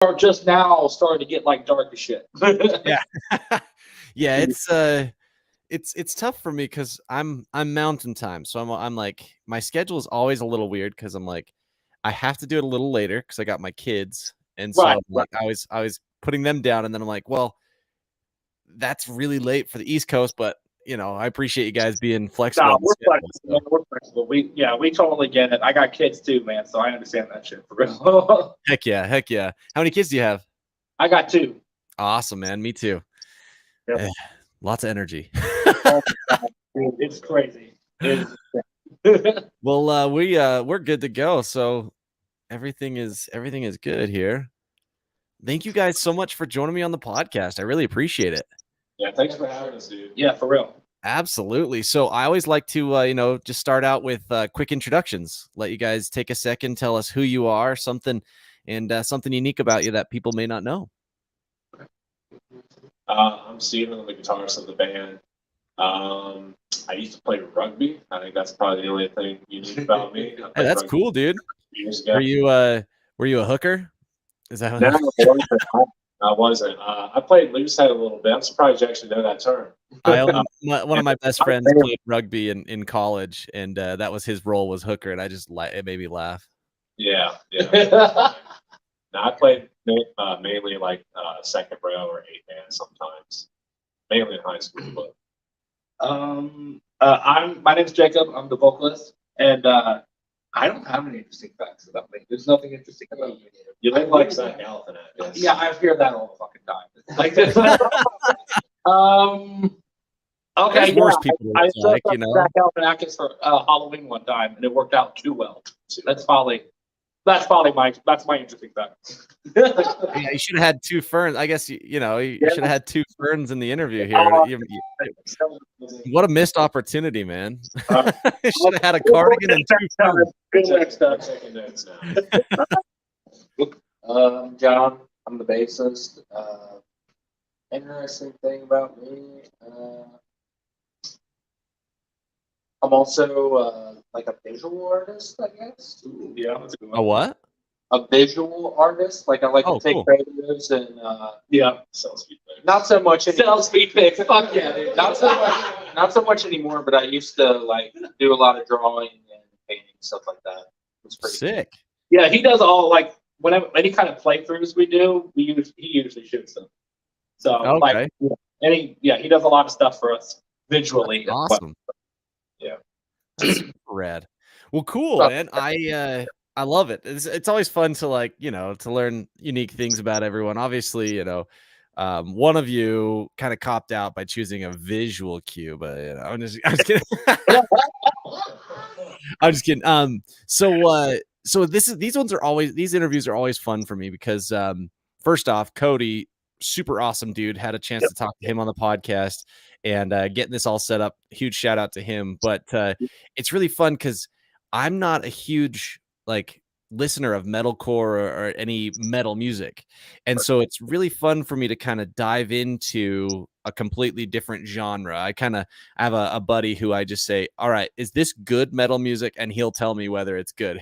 are just now starting to get like dark as shit. Yeah. Yeah, it's tough for me because I'm mountain time. So I'm like, my schedule is always a little weird because I'm like, I have to do it a little later because I got my kids. And so Right. like I was putting them down, and then I'm like, well, that's really late for the East Coast, but I appreciate you guys being flexible No, on the we're schedule. flexible. Man. So We're flexible. We totally get it. I got kids too, man, so I understand that shit for real. heck yeah, heck yeah. How many kids do you have? I got two. Awesome, man. Me too. Yep. Eh, lots of energy. Oh, dude, it's crazy. It's Well, we're good to go. So everything is good here. Thank you guys so much for joining me on the podcast. I really appreciate it. Yeah, thanks for having us, dude. Yeah, for real. Absolutely. So I always like to, just start out with quick introductions. Let you guys take a second, tell us who you are, something unique about you that people may not know. I'm Steven. I'm the guitarist of the band. I used to play rugby. I think that's probably the only thing unique about me. Hey, that's cool, dude. Years ago. Were you a hooker? Is that what No, I wasn't. I played loose head a little bit. I'm surprised you actually know that term. One of my best friends played rugby in college, and that was his role, was hooker, and it made me laugh. Yeah. No, I played mainly like second row or 8-man sometimes, mainly in high school. But my name's Jacob. I'm the vocalist, and I don't have any interesting facts about me. There's nothing interesting about me. You look like Zach Galifianakis. Yeah, I hear that all the fucking time. Like, okay, there's worse people. I saw Zach Galifianakis for Halloween one time, and it worked out too well. That's probably my interesting fact. Yeah, you should have had two ferns. I guess you should have had two ferns in the interview here. What a missed opportunity, man! You should have had a cardigan and two ferns. Taking notes now. John, I'm the bassist. Interesting thing about me, I'm also like a visual artist, I guess. Ooh, yeah, that's a good one. A what? A visual artist. Like I like to take cool. photos and Sales feedback. not so much Sales feedback. Fuck yeah, dude. not so much anymore, but I used to like do a lot of drawing and painting, stuff like that. It's pretty Sick. Yeah, he does all like whenever any kind of playthroughs we do, he usually shoots them. So Okay. he does a lot of stuff for us visually. Awesome. Yeah. Rad. Well, cool, man. I love it. It's always fun to to learn unique things about everyone. Obviously, one of you kind of copped out by choosing a visual cue, but I'm just kidding. I'm just kidding. So these interviews are always fun for me because first off, Cody, super awesome dude, had a chance to talk to him on the podcast and getting this all set up. Huge shout out to him. But it's really fun because I'm not a huge listener of metalcore or any metal music, and so it's really fun for me to kind of dive into a completely different genre. I have a buddy who I just say, all right, is this good metal music? And he'll tell me whether it's good.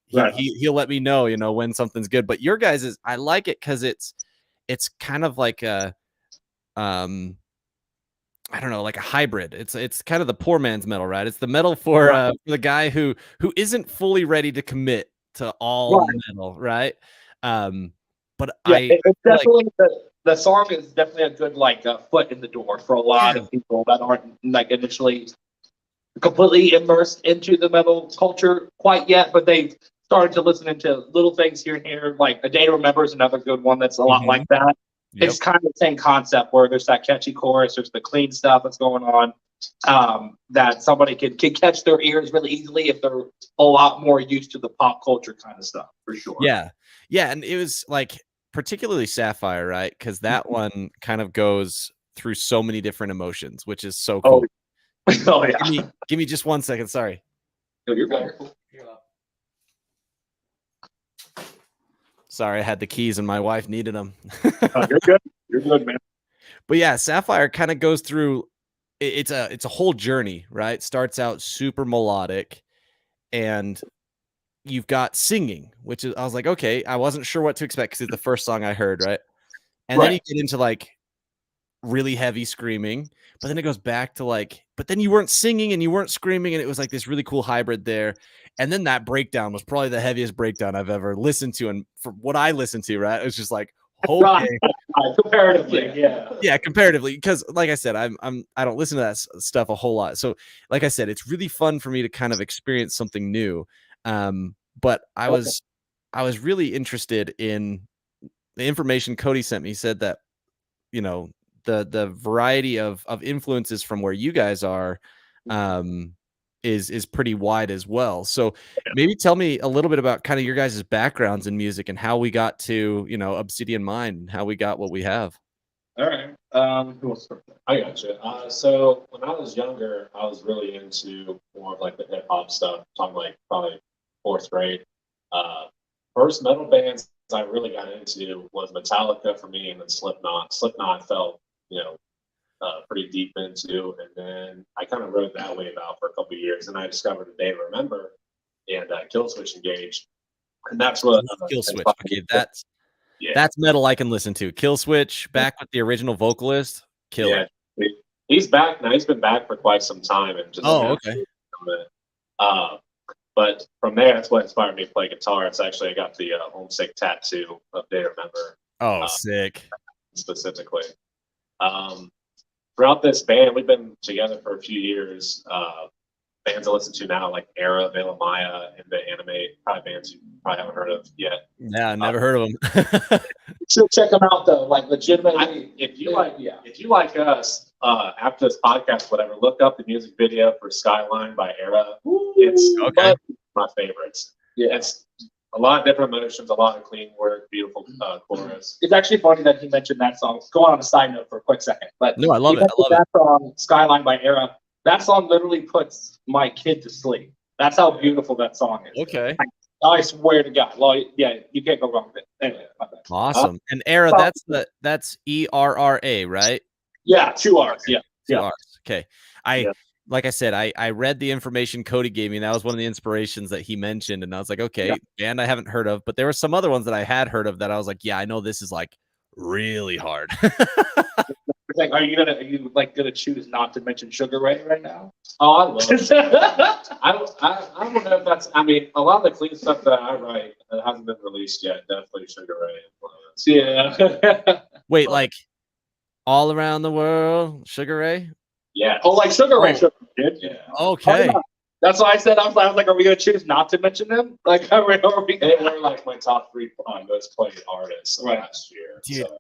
He'll let me know, when something's good. But your guys' I like it because it's kind of like a I don't know, like a hybrid. It's kind of the poor man's metal, right? It's the metal for the guy who isn't fully ready to commit to all metal, right? But it's definitely the song is definitely a good foot in the door for a lot of people that aren't initially completely immersed into the metal culture quite yet, but they've started to listen into little things here and here. Like A Day to Remember is another good one that's a lot like that. Yep. It's kind of the same concept where there's that catchy chorus, there's the clean stuff that's going on, that somebody can catch their ears really easily if they're a lot more used to the pop culture kind of stuff, for sure. Yeah, and it was particularly Sapphire, right? Because that one kind of goes through so many different emotions, which is so cool. Oh yeah. Give me just 1 second. Sorry. No, you're good. Sorry, I had the keys and my wife needed them. You're good. You're good, man. But yeah, Sapphire kind of goes through. It's a whole journey, right? Starts out super melodic, and you've got singing, which is, I was like, okay, I wasn't sure what to expect because it's the first song I heard, right? And then you get into like really heavy screaming, but then it goes back to like, but then you weren't singing and you weren't screaming, and it was like this really cool hybrid there. And then that breakdown was probably the heaviest breakdown I've ever listened to, and for what I listened to, right, it was just like, okay, comparatively, yeah, comparatively, because like I said, I don't listen to that stuff a whole lot. So like I said, it's really fun for me to kind of experience something new. But I was really interested in the information Cody sent me. He said that, you know, the variety of influences from where you guys are is pretty wide as well. So maybe tell me a little bit about kind of your guys' backgrounds in music and how we got to, you know, Obsidian Mind and how we got what we have. All right. Who wants to start? I got you. So when I was younger, I was really into more of like the hip hop stuff. I'm like probably fourth grade. First metal bands I really got into was Metallica for me, and then Slipknot. Slipknot felt, you know, pretty deep into, and then I kind of rode that wave out for a couple of years, and I discovered A Day to Remember and Killswitch Engage, and that's what Killswitch. Okay, that's metal I can listen to. Killswitch, back with the original vocalist, killer. Yeah, he's back now. He's been back for quite some time, and just okay. But from there, that's what inspired me to play guitar. It's actually I got the homesick tattoo of Day to Remember. Oh, sick! Specifically. Throughout this band, we've been together for a few years. Bands I listen to now, like Era, Veil Maya, and the anime, probably bands you probably haven't heard of yet. Yeah, never heard of them. Should check them out though. Like legitimately, if you like us, after this podcast, whatever, look up the music video for Skyline by Era. It's my favorites. Yeah, it's a lot of different emotions, a lot of clean work, beautiful chorus. It's actually funny that he mentioned that song. Go on a side note for a quick second, but no, I love it. That song, Skyline by Era. That song literally puts my kid to sleep. That's how beautiful that song is. Okay. I swear to God. Well, yeah, you can't go wrong with it. Anyway, awesome. And Era, that's ERRA, right? Yeah, 2 R's. Yeah. 2 R's. Okay. Like I said, I read the information Cody gave me, and that was one of the inspirations that he mentioned. And I was like, okay, band I haven't heard of, but there were some other ones that I had heard of that I was like, yeah, I know this is like really hard. Like, are you gonna choose not to mention Sugar Ray right now? Oh, I love it. I don't know if that's. I mean, a lot of the clean stuff that I write that hasn't been released yet. Definitely Sugar Ray influence. Yeah. Wait, like All Around the World, Sugar Ray? Yeah. Oh, like Sugar Ray, dude. Yeah. Okay. That's why I said I was like, are we gonna choose not to mention them? Like, are we? They were like my top 3 most played artists last year. Dude, so.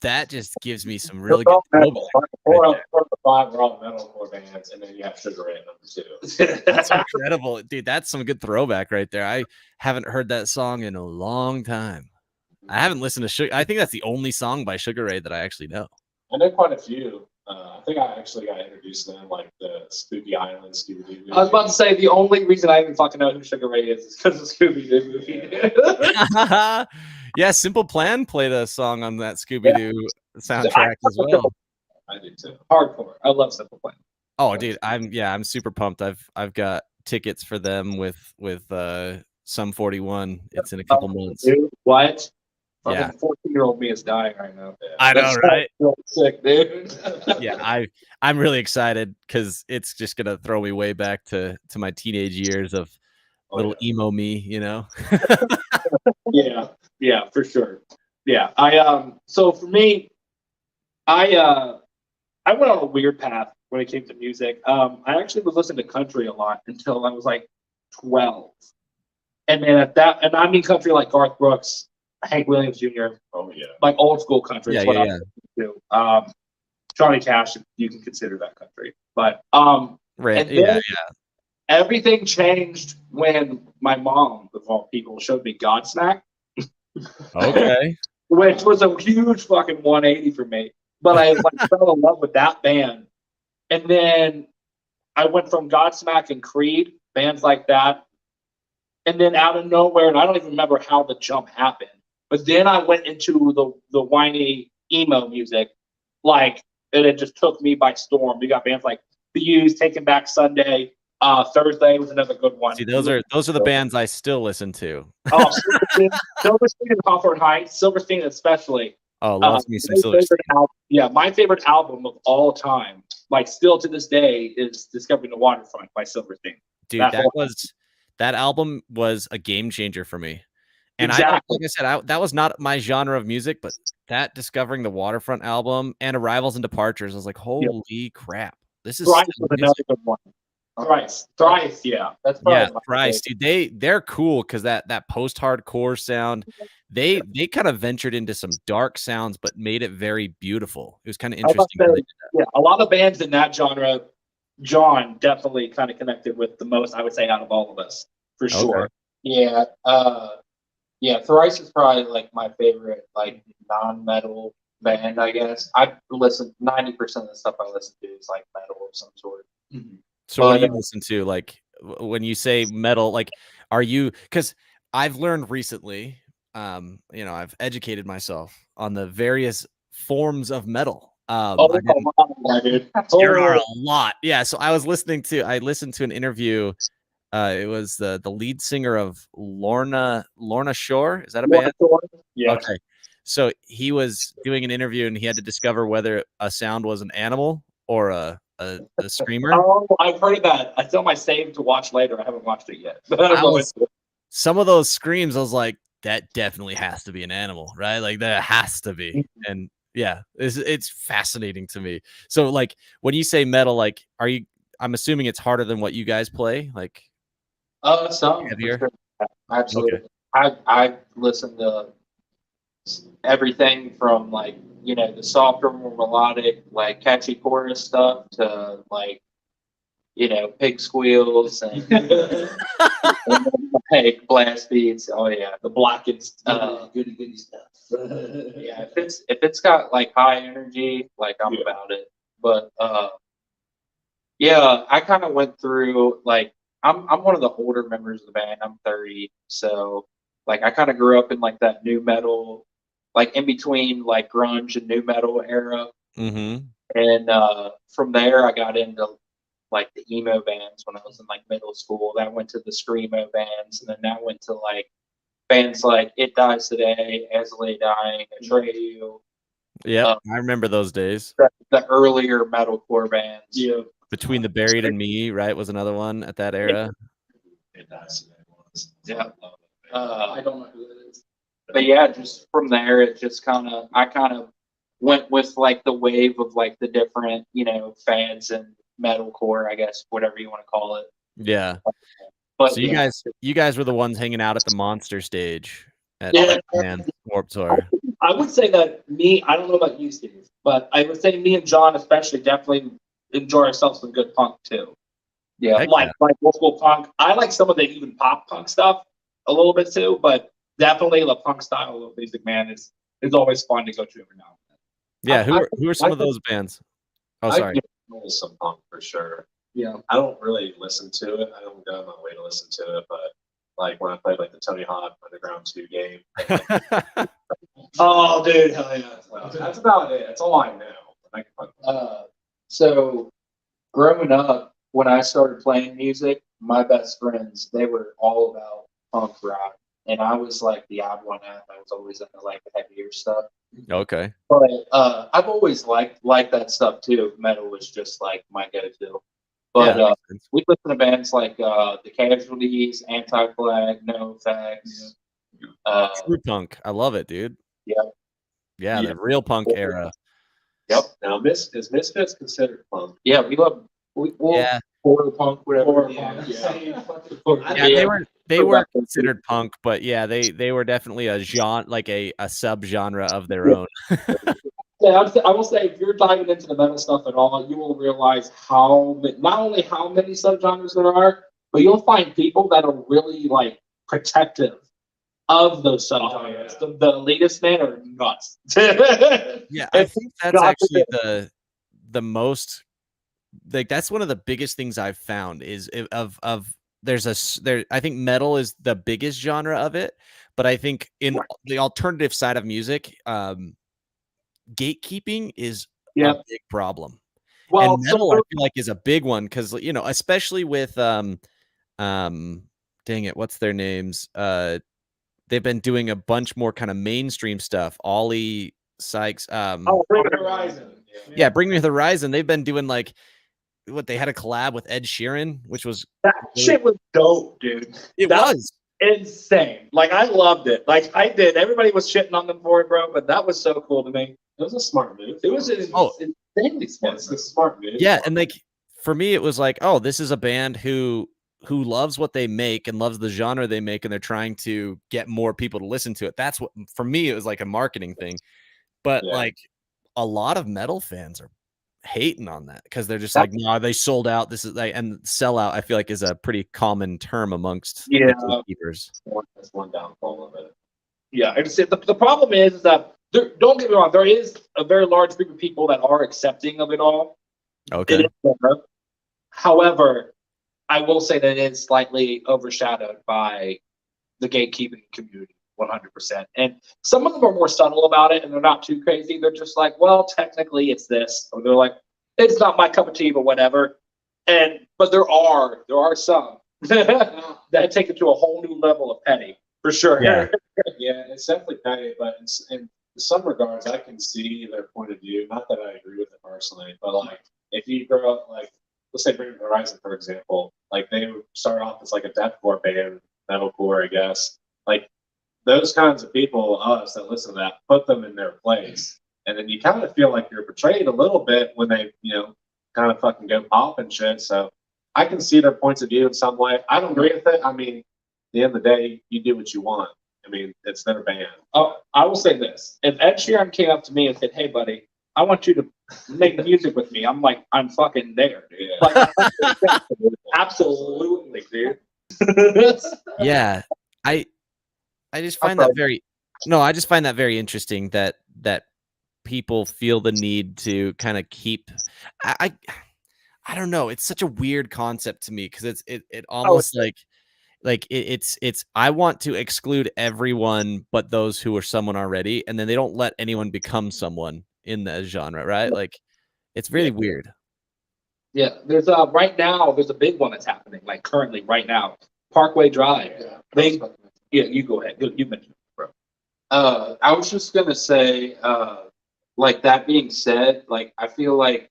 That just gives me some really good throwback. 4 of the 5 are all metalcore bands, and then you have Sugar Ray at number 2. That's incredible, dude. That's some good throwback right there. I haven't heard that song in a long time. I haven't listened to Sugar. I think that's the only song by Sugar Ray that I actually know. I know quite a few. I think I actually got introduced to them, like the Spooky Island Scooby-Doo movie. I was about to say the only reason I even fucking know who Sugar Ray is because of Scooby-Doo movie. Yeah, Simple Plan played a song on that Scooby-Doo soundtrack as well. I do too. Hardcore. I love Simple Plan. Oh, dude, I'm super pumped. I've got tickets for them with Sum 41. It's in a couple months. Dude, what? Yeah. 14-year-old me is dying right now. Yeah. I know, right? Sick, dude. Yeah, I'm really excited because it's just gonna throw me way back to my teenage years of little emo me, you know. Yeah, for sure. Yeah, so for me, I went on a weird path when it came to music. I actually was listening to country a lot until I was like 12, and then and I mean country like Garth Brooks, Hank Williams Jr. Oh yeah, like old school country. Yeah, is what I'm into. Johnny Cash, you can consider that country, but everything changed when my mom, of all people, showed me Godsmack. Okay. Which was a huge fucking 180 for me. But I fell in love with that band. And then I went from Godsmack and Creed, bands like that. And then out of nowhere, and I don't even remember how the jump happened, but then I went into the whiny emo music, and it just took me by storm. We got bands like The Used, Taking Back Sunday, Thursday was another good one. See, those are the bands I still listen to. Oh, Silverstein and Hawthorne Heights, Silverstein especially. Oh, loves me some Silverstein. My favorite album of all time, like still to this day, is "Discovering the Waterfront" by Silverstein. Dude, that album was a game changer for me. And exactly. like I said, that was not my genre of music, but that Discovering the Waterfront album and Arrivals and Departures, I was like, holy crap, this is Thrice was another good one. Thrice, yeah, That's probably Thrice, dude. They're cool because that post-hardcore sound, they kind of ventured into some dark sounds, but made it very beautiful. It was kind of interesting. Yeah, a lot of bands in that genre, John definitely kind of connected with the most, I would say, out of all of us, for sure. Yeah. Yeah, Thrice is probably like my favorite like non-metal band, I guess. I listen 90% of the stuff I listen to is like metal of some sort. Mm-hmm. So what do you listen to? Like when you say metal, like are you, because I've learned recently, I've educated myself on the various forms of metal. There are a lot. Yeah. So I listened to an interview. It was the lead singer of Lorna Shore. Is that a band? Yeah. Okay. So he was doing an interview and he had to discover whether a sound was an animal or a screamer. Oh, I've heard of that. I still my save to watch later. I haven't watched it yet. Some of those screams, I was like, that definitely has to be an animal, right? Like that has to be. And yeah, it's fascinating to me. So like when you say metal, like I'm assuming it's harder than what you guys play, like some heavier. Sure. Absolutely. Okay. I listen to everything from like the softer, more melodic, like catchy chorus stuff to like pig squeals and, and like blast beats. Oh yeah, the blackened goody stuff. Yeah, if it's got like high energy, like I'm about it. But yeah, I kind of went through like I'm one of the older members of the band. I'm 30, so like I kind of grew up in like that new metal, like in between like grunge and new metal era. Mm-hmm. And from there, I got into like the emo bands when I was in like middle school. That went to the screamo bands, and then that went to like bands like It Dies Today, As Lay Dying, Atreyu. Yeah, I remember those days. The earlier metalcore bands. Yeah. Between the Buried and Me, right, was another one at that era. It Dies Today was. Yeah. I don't know who that is. But yeah, just from there, it just I kind of went with like the wave of like the different, fads and metalcore, I guess, whatever you want to call it. Yeah. But so you guys were the ones hanging out at the Monster stage at Warped Tour. I would say that I don't know about you, Steve, but I would say me and John especially definitely enjoy ourselves some good punk too. Yeah. Like old school punk. I like some of the even pop punk stuff a little bit too, but definitely the punk style of music, man, is always fun to go to every now and then. Yeah, who are some of those bands? Oh, sorry. Some punk for sure. Yeah. I don't really listen to it. I don't go my way to listen to it, but like when I played like the Tony Hawk Underground 2 game. Oh, dude, hell yeah. Well, that's about it. That's all I know. So growing up, when I started playing music, my best friends, they were all about punk rock. And I was like the odd one out. I was always into like the heavier stuff. Okay. But I've always liked that stuff too. Metal was just like my go-to. But we listen to bands like The Casualties, Anti-Flag, No Effects. True punk. I love it, dude. Yeah. Yeah, the real punk era. Yep. Now, is Misfits considered punk? Yeah, we love. Yeah. Horror punk, whatever. Yeah, they were considered punk, but yeah, they were definitely a genre, like a subgenre of their own. Yeah, I will say if you're diving into the metal stuff at all, you will realize not only how many subgenres there are, but you'll find people that are really like protective of those subgenres. The elitist men are nuts. Yeah, I think that's actually the most, like, that's one of the biggest things I've found is I think metal is the biggest genre of it, but I think in the alternative side of music, gatekeeping is a big problem. Well, and metal I feel like is a big one because especially with dang it, what's their names? They've been doing a bunch more kind of mainstream stuff. Ollie Sykes, Bring Horizon. yeah, Bring Me the Horizon. They've been doing like what they had a collab with Ed Sheeran, which was That shit was dope, dude. it That was. insane. Like I loved it. Like I did. Everybody was shitting on them for it, bro. But that was so cool to me. It was a smart move. It was insanely smart. It's a smart move. Yeah, and like for me, it was like, oh, this is a band who loves what they make and loves the genre they make, and they're trying to get more people to listen to it. That's what for me it was like a marketing thing. But like a lot of metal fans are hating on that because they're just like, no, they sold out. This is like, and sellout, I feel like is a pretty common term amongst the gatekeepers. That's one downfall of it. Yeah, it's, the problem is that don't get me wrong, there is a very large group of people that are accepting of it all. Okay. It is there. However, I will say that it is slightly overshadowed by the gatekeeping community, 100%. And some of them are more subtle about it, and they're not too crazy. They're just like, well, technically it's this, or they're like, it's not my cup of tea, but whatever. But there are some that take it to a whole new level of petty, for sure. Yeah. Yeah, it's definitely petty, but in some regards, I can see their point of view. Not that I agree with it personally, but like if you grow up, like let's say Bring Me the Horizon, for example, like they would start off as like a deathcore band, metalcore, I guess. Like those kinds of people, us that listen to that, put them in their place, and then you kind of feel like you're betrayed a little bit when they, kind of fucking go pop and shit. So I can see their points of view in some way. I don't agree with it. I mean, at the end of the day, you do what you want. I mean, it's their band. Oh, I will say this: if Ed Sheeran came up to me and said, "Hey, buddy, I want you to make music with me," I'm like, I'm fucking there, dude. Yeah. Like, absolutely, dude. Yeah, I just find that very interesting that people feel the need to kind of keep. I don't know. It's such a weird concept to me because it almost it's I want to exclude everyone but those who are someone already, and then they don't let anyone become someone in the genre, right? Like it's really weird. Yeah, there's right now there's a big one that's happening, like currently right now, Parkway Drive. You go ahead. You mentioned it, bro. I was just gonna say, like that being said, like I feel like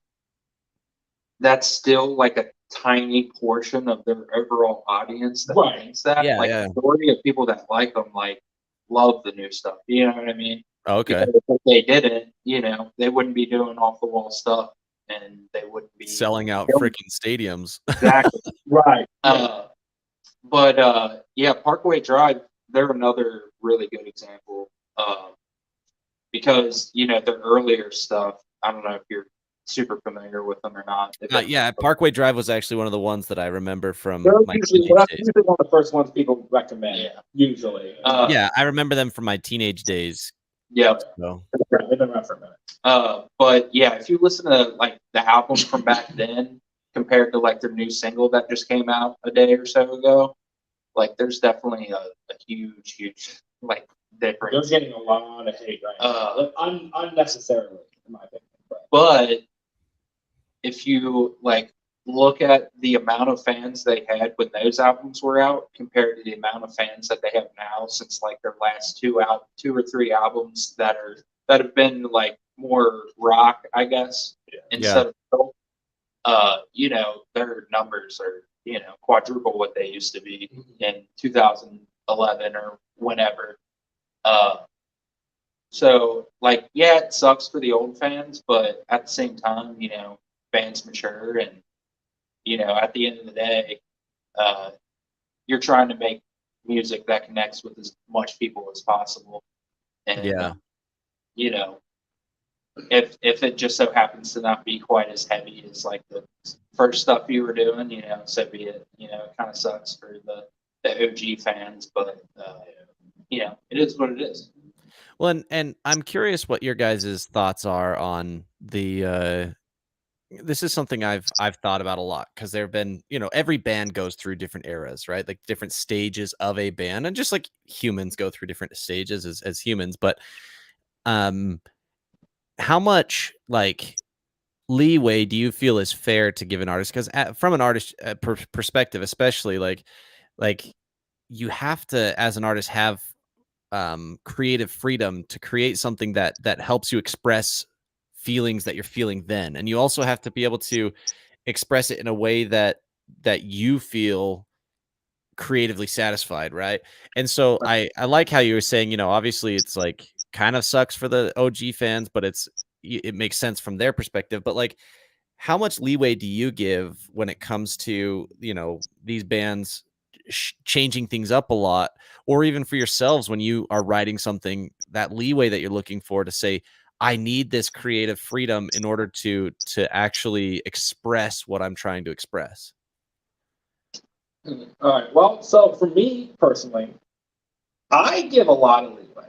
that's still like a tiny portion of their overall audience that thinks that. Yeah, like the majority of people that like them like love the new stuff. You know what I mean? Okay. Because if they didn't, they wouldn't be doing off the wall stuff, and they wouldn't be Selling out freaking stadiums. Exactly. Right. But Parkway Drive, they're another really good example. Because their earlier stuff, I don't know if you're super familiar with them or not. Yeah, Parkway Drive was actually one of the ones that I remember from They're my usually teenage days. one of the first ones people recommend. Yeah. Usually. Yeah, I remember them from my teenage days. Yeah. So. They've been around for a minute. But yeah, if you listen to like the album from back then compared to like their new single that just came out a day or so ago, like there's definitely a huge like difference. They're getting a lot of hate right now, unnecessarily, in my opinion. But if you like look at the amount of fans they had when those albums were out compared to the amount of fans that they have now since like their last two or three albums that have been like more rock, I guess, instead of metal, their numbers are quadruple what they used to be in 2011 or whenever. So like, yeah, it sucks for the old fans, but at the same time, fans mature, and at the end of the day, you're trying to make music that connects with as much people as possible. And if it just so happens to not be quite as heavy as like the first stuff you were doing, so be it. It kind of sucks for the OG fans, but it is what it is. Well, and I'm curious what your guys' thoughts are on the. This is something I've thought about a lot because there have been, every band goes through different eras, right? Like different stages of a band, and just like humans go through different stages as humans. But how much like leeway do you feel is fair to give an artist? Because from an artist perspective, especially like you have to, as an artist, have creative freedom to create something that helps you express feelings that you're feeling then, and you also have to be able to express it in a way that you feel creatively satisfied, right? And so I like how you were saying, you know, obviously it's like kind of sucks for the OG fans, but it makes sense from their perspective. But like, how much leeway do you give when it comes to, you know, these bands changing things up a lot, or even for yourselves when you are writing something, that leeway that you're looking for to say, I need this creative freedom in order to actually express what I'm trying to express? All right. Well, so for me personally, I give a lot of leeway.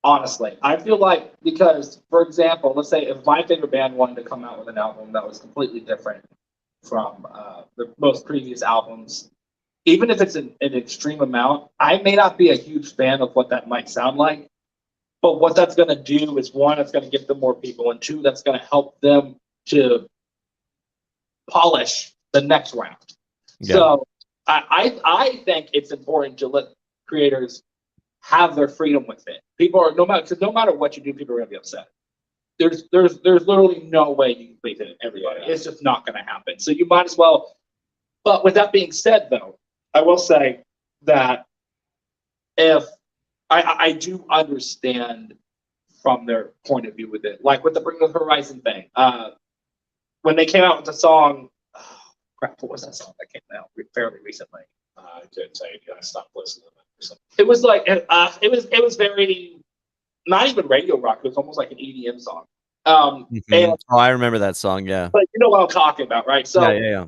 Honestly, I feel like, because, for example, let's say if my favorite band wanted to come out with an album that was completely different from the most previous albums, even if it's an extreme amount, I may not be a huge fan of what that might sound like. But what that's going to do is, one, it's going to get them more people, and two, that's going to help them to polish the next round. Yeah. So I think it's important to let creators have their freedom with it. People are, no matter what you do, people are going to be upset. There's literally no way you can please everybody. It's just not going to happen. So you might as well. But with that being said, though, I will say that if I do understand from their point of view with it, like with the Bring the Horizon thing, when they came out with the song, what was that song that came out fairly recently? I couldn't tell you. I stopped listening to it or something. It was like it was very, not even radio rock. It was almost like an EDM song. And I remember that song. Yeah. but you know what I'm talking about, right? So Yeah.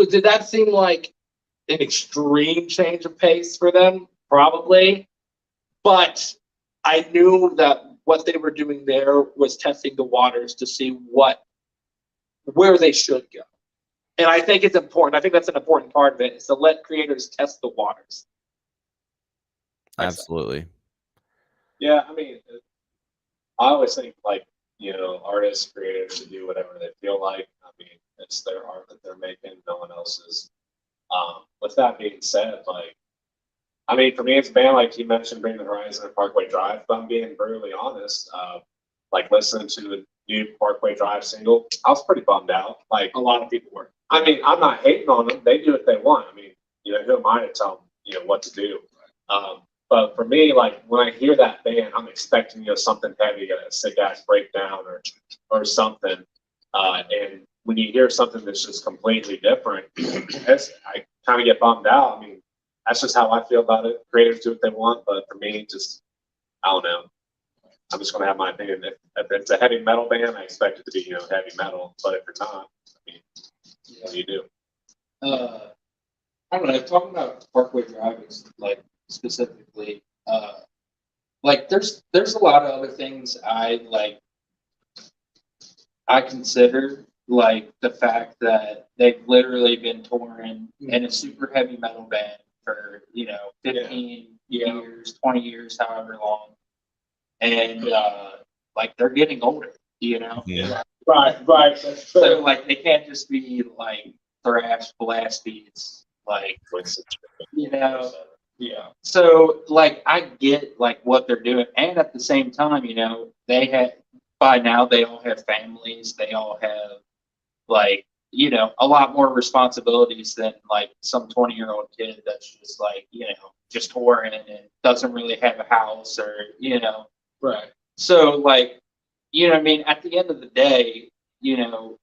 did that seem like an extreme change of pace for them? Probably. But I knew that what they were doing there was testing the waters to see where they should go. And I think it's important. I think that's an important part of it, is to let creators test the waters. Absolutely. Yeah, I mean, I always think, like, you know, artists, creators should do whatever they feel like. I mean, it's their art that they're making, no one else's. With that being said, like, I mean, for me, it's a band, like you mentioned, Bring the Horizon and Parkway Drive. But I'm being brutally honest. Like, listening to the new Parkway Drive single, I was pretty bummed out. Like, A lot of people were. I mean, I'm not hating on them. They do what they want. I mean, you know, who am I to tell them, you know, what to do? But for me, like, when I hear that band, I'm expecting, you know, something heavy, a sick ass breakdown or something. And when you hear something that's just completely different, I kind of get bummed out. I mean, that's just how I feel about it. Creators do what they want, but for me, just, I don't know. I'm just going to have my opinion. If it's a heavy metal band, I expect it to be, you know, heavy metal. But if it's not, I mean, what do you do? I don't know. Talking about Parkway Drive, like, specifically, like there's a lot of other things I consider, like the fact that they've literally been touring in a super heavy metal band for, you know, 15 years, 20 years, however long, and like they're getting older, you know. Yeah. Right. So like they can't just be like thrash blast beats, like, you know. Yeah. So like I get like what they're doing, and at the same time, you know, by now they all have families, they all have, like, you know, a lot more responsibilities than like some 20-year-old kid that's just like, you know, just touring and doesn't really have a house, or, you know. Right. So like, you know what I mean, at the end of the day, you know,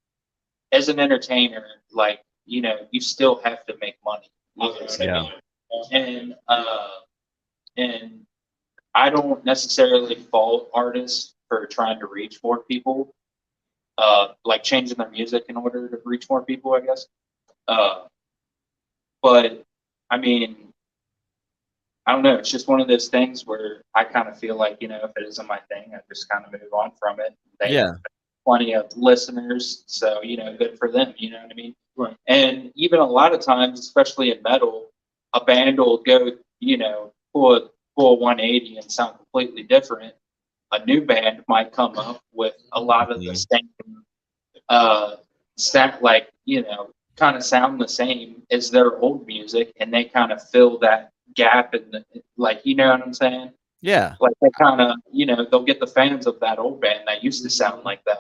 as an entertainer, like, you know, you still have to make money. Obviously. Yeah. And I don't necessarily fault artists for trying to reach more people, like changing their music in order to reach more people, I guess. But I mean, I don't know. It's just one of those things where I kind of feel like, you know, if it isn't my thing, I just kind of move on from it. They have plenty of listeners, so, you know, good for them. You know what I mean? Right. And even a lot of times, especially in metal, a band will go, you know, pull a 180 and sound completely different. a new band might come up with a lot of the same, like, you know, kind of sound the same as their old music, and they kind of fill that gap in the, like, you know what I'm saying? Yeah. Like they kind of, you know, they'll get the fans of that old band that used to sound like that.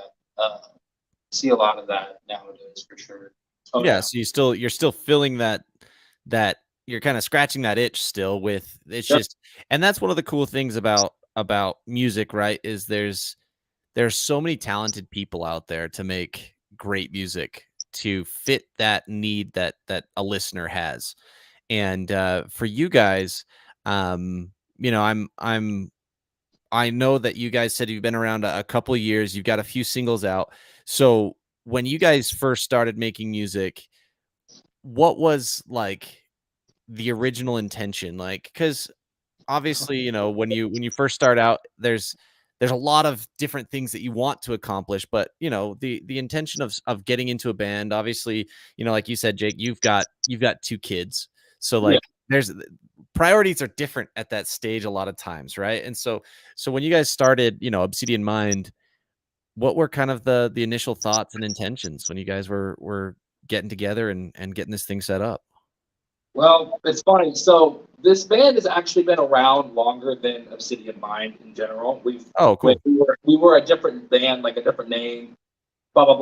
See a lot of that nowadays for sure. Oh, Yeah. So you're still feeling that you're kind of scratching that itch still with it's Yep. just, and that's one of the cool things about music, right? Is there's so many talented people out there to make great music to fit that need that a listener has. And for you guys, you know, I know that you guys said you've been around a couple of years. You've got a few singles out. So when you guys first started making music, what was like the original intention? Like, because obviously, you know, when you first start out, there's a lot of different things that you want to accomplish, but you know, the intention of getting into a band, obviously, you know, like you said, Jake, you've got 2 kids, so like there's priorities are different at that stage a lot of times, right? And so when you guys started, you know, Obsidian Mind, what were kind of the initial thoughts and intentions when you guys were getting together and getting this thing set up? Well, it's funny. So this band has actually been around longer than Obsidian Mind in general. Oh, cool. We were a different band, like a different name, blah blah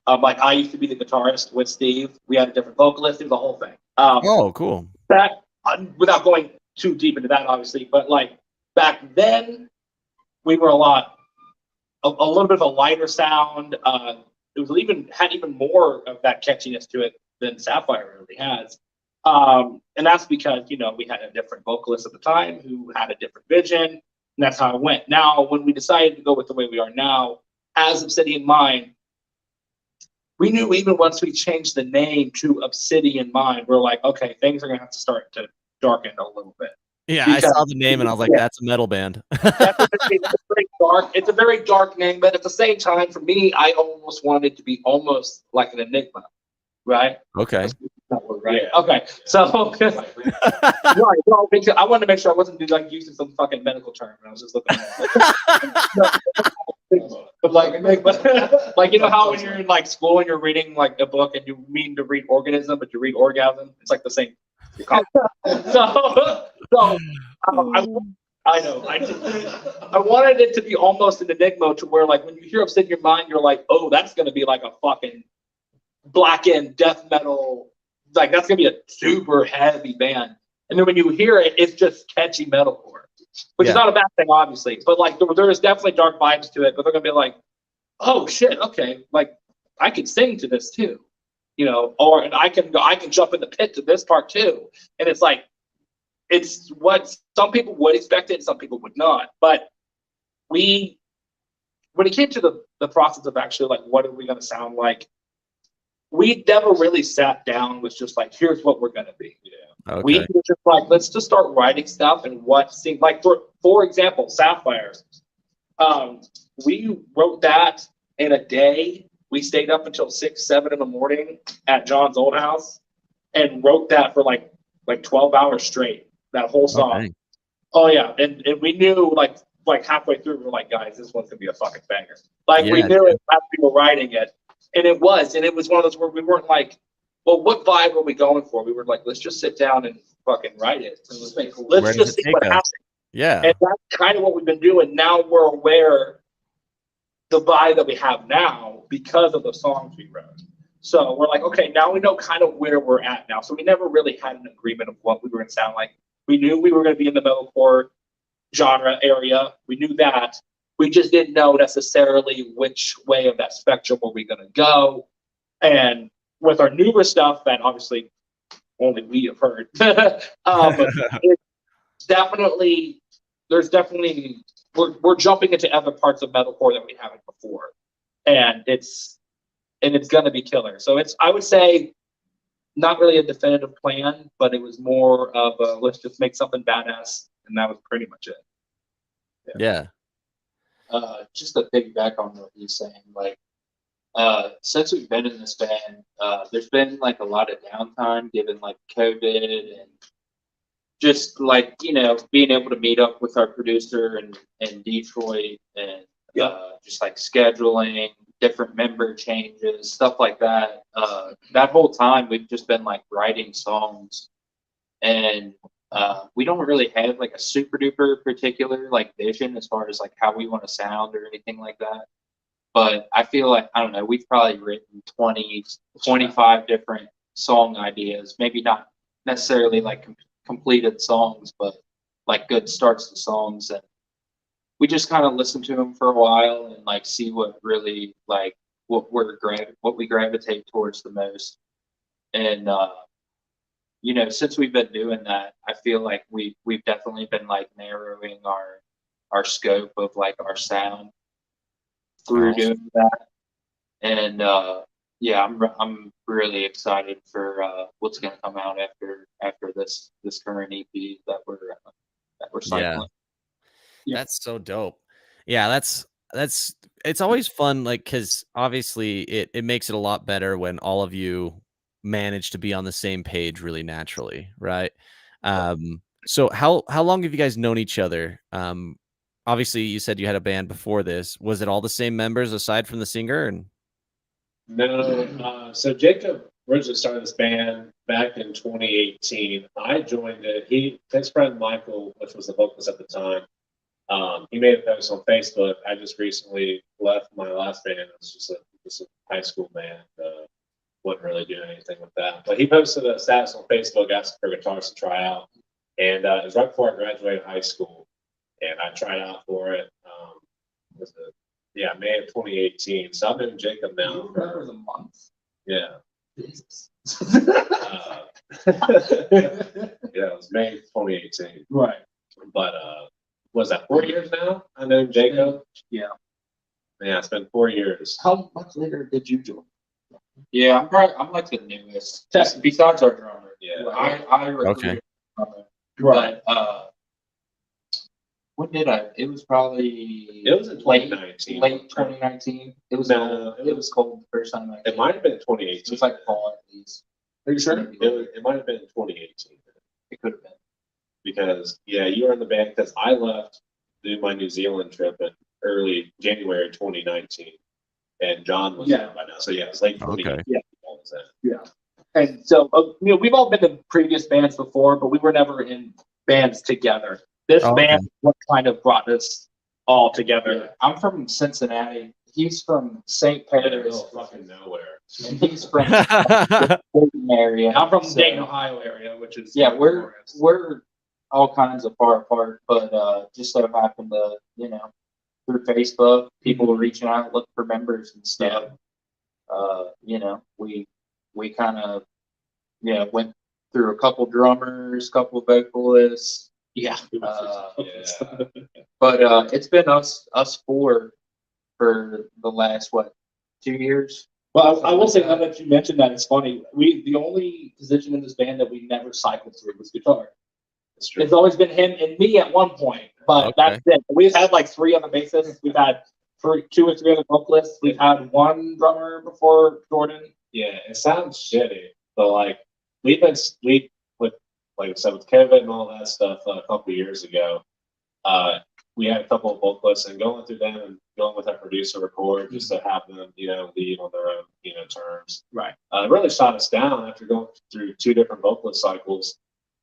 blah. Like I used to be the guitarist with Steve. We had a different vocalist. It was the whole thing. Oh, cool. That without going too deep into that, obviously, but like back then, we were a little bit of a lighter sound. It was had even more of that catchiness to it than Sapphire really has. And that's because, you know, we had a different vocalist at the time who had a different vision, and that's how it went. Now, when we decided to go with the way we are now, as Obsidian Mind, we knew even once we changed the name to Obsidian Mind, we're like, okay, things are going to have to start to darken a little bit. Yeah, I saw the name and I was like, that's a metal band. That's very dark. It's a very dark name, but at the same time, for me, I almost wanted it to be almost like an enigma, right? Okay. Right. Yeah. Okay. So, right. Well, because I wanted to make sure I wasn't like using some fucking medical term, and I was just looking at it. But like you know how when you're in like school and you're reading like a book and you mean to read organism, but you read orgasm. It's like the same. I know. I wanted it to be almost an enigma to where like when you hear Obsidian Mind, you're like, oh, that's gonna be like a fucking blackened death metal. Like that's gonna be a super heavy band. And then when you hear it, it's just catchy metalcore, which is not a bad thing, obviously. But like there is definitely dark vibes to it. But they're gonna be like, oh shit, okay, like I can sing to this too, you know, or and I can jump in the pit to this part too. And it's like it's what some people would expect it, and some people would not. But when it came to the process of actually like what are we gonna sound like, we never really sat down with just like, here's what we're gonna be. Yeah. Okay. We were just like, let's just start writing stuff and what seemed like for example, Sapphire. We wrote that in a day. We stayed up until 6, 7 in the morning at John's old house and wrote that for like 12 hours straight. That whole song. Okay. Oh yeah, and we knew like halfway through we were like, guys, this one's gonna be a fucking banger. Like we knew it as we were writing it. And it was one of those where we weren't like, well, what vibe are we going for? We were like, let's just sit down and fucking write it. Let's just see what happens. Yeah. And that's kind of what we've been doing. Now we're aware the vibe that we have now because of the songs we wrote. So we're like, okay, now we know kind of where we're at now. So we never really had an agreement of what we were going to sound like. We knew we were going to be in the metalcore genre area. We knew that. We just didn't know necessarily which way of that spectrum were we going to go. And with our newer stuff that obviously only we have heard, it's definitely, we're jumping into other parts of metalcore that we haven't before. And it's going to be killer. So I would say, not really a definitive plan, but it was more of a, let's just make something badass. And that was pretty much it. Yeah. Just to piggyback on what he's saying, like since we've been in this band, there's been like a lot of downtime given like COVID and just like, being able to meet up with our producer in Detroit and just like scheduling different member changes, stuff like that. That whole time we've just been like writing songs, and we don't really have like a super duper particular like vision as far as like how we want to sound or anything like that. But I feel like, I don't know, we've probably written 20, 25 different song ideas, maybe not necessarily like completed songs, but like good starts to songs. And we just kind of listen to them for a while and like see what really like what we gravitate towards the most. And since we've been doing that, I feel like we've definitely been like narrowing our scope of like our sound through doing that. And I'm really excited for what's going to come out after this current EP that we're cycling. Yeah. That's so dope. Yeah, that's it's always fun, like, because obviously it makes it a lot better when all of you manage to be on the same page really naturally, right? So how long have you guys known each other? Obviously you said you had a band before this. Was it all the same members aside from the singer? And No, so Jacob originally started this band back in 2018. I joined it. His friend Michael, which was the vocalist at the time, he made a post on Facebook. I just recently left my last band. It was just a high school band. Wasn't really doing anything with that. But he posted a status on Facebook asking for guitarists to try out. And it was right before I graduated high school. And I tried out for it. May of 2018. So I've been with Jacob now. You remember the month? Yeah. Jesus. It was May 2018. Right. But was that 4 years now? I know Jacob. Yeah. Yeah, it's been 4 years. How much later did you join? Yeah, I'm like the newest. Besides our drummer. Yeah. I recruited a drummer. Right. But when did I? It was probably. It was in 2019. Late 2019. It was No, cold. It was cold the first time I came. It might have been 2018. It was like fall at least. Are you sure? It might have been 2018. It could have been. Because you were in the band because I left to do my New Zealand trip in early January 2019, and John was there by now. So it's late 2018. Okay. Yeah. And so we've all been in previous bands before, but we were never in bands together. This band is what kind of brought us all together. Yeah. I'm from Cincinnati. He's from St. Paris. Fucking nowhere. And he's from the Dayton area. I'm from the Dayton, Ohio area, which is we're all kinds of far apart, but just so happened to through Facebook, people were reaching out looking for members and stuff. We kind of went through a couple drummers, couple vocalists. But it's been us four for the last 2 years. Well, I will say now that you mentioned that, it's funny. The only position in this band that we never cycled through was guitar. It's always been him and me at one point, but that's it. We've had like 3 other bassists. We've had 2 or 3 other vocalists. We've had 1 drummer before Jordan. Yeah, it sounds shitty, but like we with like I said with COVID and all that stuff a couple of years ago. We had a couple of vocalists and going through them and going with our producer record just to have them, lead on their own, terms. Right. Really shot us down after going through 2 different vocalist cycles.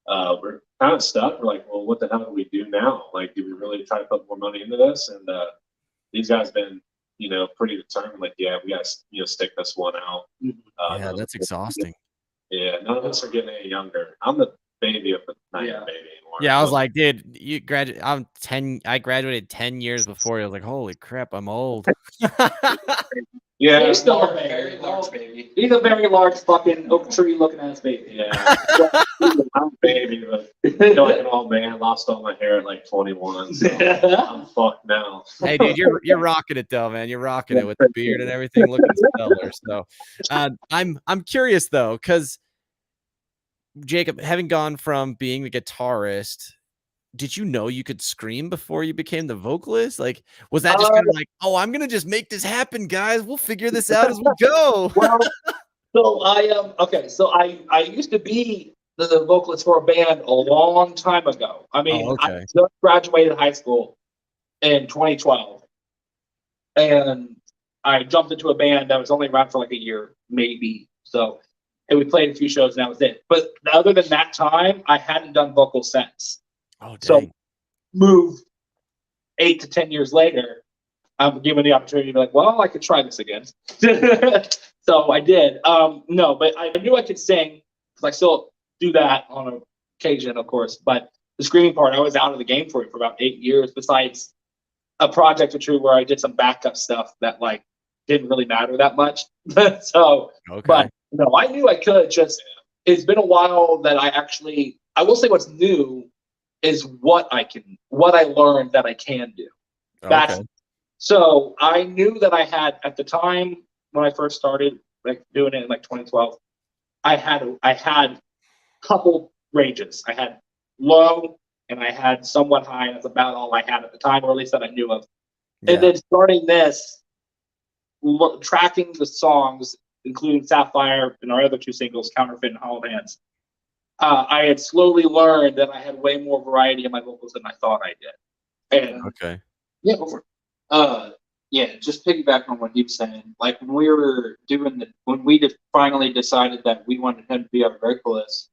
We're kind of stuck. We're like, well, what the hell do we do now? Like, do we really try to put more money into this? And these guys been, pretty determined. Like, we got to, stick this one out. That's exhausting. Yeah, none of us are getting any younger. I'm the baby of the night baby anymore. Yeah, I was like, dude, I graduated 10 years before. I was like, holy crap, I'm old. Yeah, he's still a very large baby. He's a very large fucking oak tree looking ass baby. Yeah, I'm a baby, but like an old man. Lost all my hair at like 21. So I'm fucked now. Hey, dude, you're rocking it though, man. You're rocking it with the beard and everything, looking stellar. So, I'm curious though, because Jacob, having gone from being the guitarist, did you know you could scream before you became the vocalist? Like, was that just kind of like, oh, I'm gonna just make this happen, guys. We'll figure this out as we go. Well, so I used to be the vocalist for a band a long time ago. I mean, Oh, okay. I just graduated high school in 2012, and I jumped into a band that was only around for like a year, maybe. So, and we played a few shows, and that was it. But other than that time, I hadn't done vocals since. Oh, So, dang. move 8 to 10 years later, I'm given the opportunity to be like, well, I could try this again. So I did. No, but I knew I could sing because I still do that on occasion, of course. But the screaming part, I was out of the game for it for about 8 years. Besides a project or two where I did some backup stuff that like didn't really matter that much. So, Okay. but no, I knew I could. Just it's been a while that I will say what's new is what I learned that I can do. That's Okay. so I knew that I had at the time when I first started like doing it in like 2012, I had a couple ranges. I had low and I had somewhat high. That's about all I had at the time, or at least that I knew of. Yeah. And then starting this, tracking the songs, including Sapphire and our other two singles, Counterfeit and Hollow Hands, I had slowly learned that I had way more variety in my vocals than I thought I did. And Okay. yeah, go for it. Yeah, just piggyback on what he was saying. Like when we were when we finally decided that we wanted him to be our vocalist,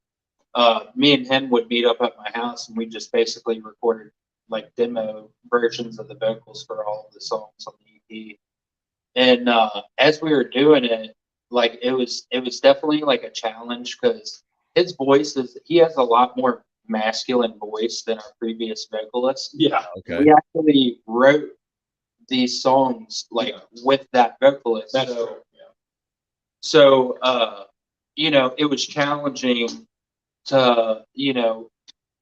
me and him would meet up at my house and we just basically recorded like demo versions of the vocals for all of the songs on the EP. And as we were doing it, like it was definitely like a challenge because he has a lot more masculine voice than our previous vocalist. Yeah. Okay. We actually wrote these songs like with that vocalist. That's true. Yeah. So it was challenging to,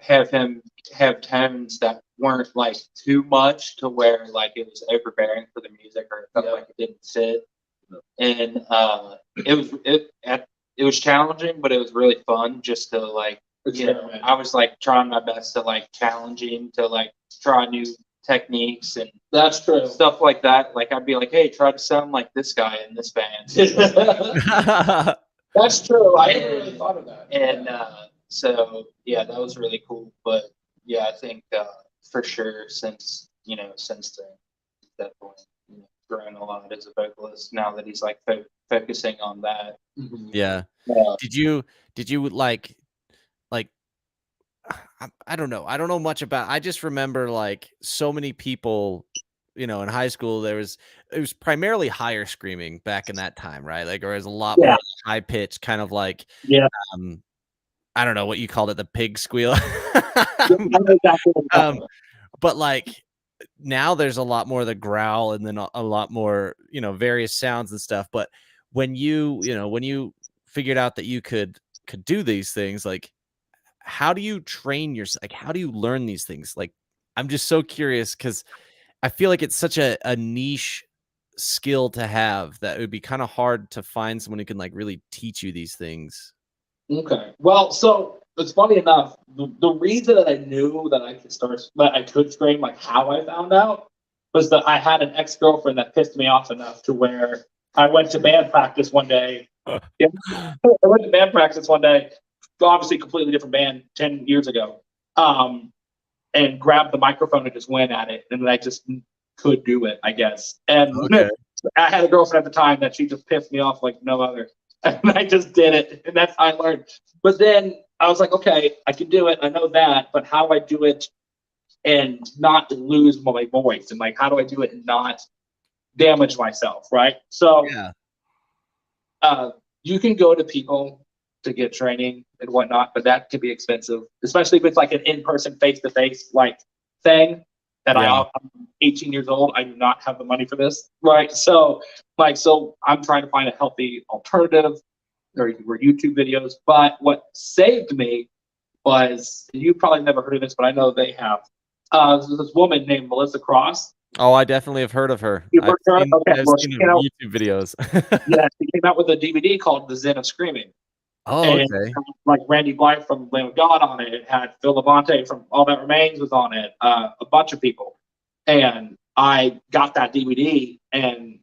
have him have tones that weren't like too much to where like it was overbearing for the music or it felt like it didn't fit. And it was challenging, but it was really fun just to like I was like trying my best to like challenge him to like try new techniques and That's true. stuff like that. Like I'd be like, hey, try to sound like this guy in this band. That's true. I never really thought of that. And so yeah, that was really cool. But yeah, I think for sure since then, he's definitely grown a lot as a vocalist now that he's like focusing on that. Yeah. Uh, Did you like I don't know. I don't know much about. I just remember like so many people, in high school it was primarily higher screaming back in that time, right? Like there was a lot more high pitch, kind of like I don't know what you called it, the pig squeal. But like now there's a lot more of the growl and then a lot more, various sounds and stuff. But when you figured out that you could do these things, like how do you train yourself? Like how do you learn these things? Like I'm just so curious because I feel like it's such a niche skill to have that it would be kind of hard to find someone who can like really teach you these things. Okay. Well, so it's funny enough. The reason that I knew that I could scream, like how I found out, was that I had an ex-girlfriend that pissed me off enough to where I went to band practice one day. I went to band practice one day, obviously completely different band 10 years ago, and grabbed the microphone and just went at it. And I just could do it, I guess. And I had a girlfriend at the time that she just pissed me off like no other. And I just did it. And that's how I learned. But then I was like, okay, I can do it. I know that. But how do I do it and not lose my voice? And like, how do I do it and not damage myself? Right. So you can go to people to get training and whatnot, but that can be expensive, especially if it's like an in-person, face-to-face like thing. That I'm 18 years old. I do not have the money for this, right? So I'm trying to find a healthy alternative, or YouTube videos. But what saved me was, you've probably never heard of this, but I know they have. This woman named Melissa Cross. Oh, I definitely have heard of her. You've heard of her? I've seen her YouTube videos. Yeah, she came out with a DVD called The Zen of Screaming. Oh, and okay. Like Randy Blythe from Lamb of God on it. It had Phil Levante from All That Remains was on it. A bunch of people. And I got that DVD, and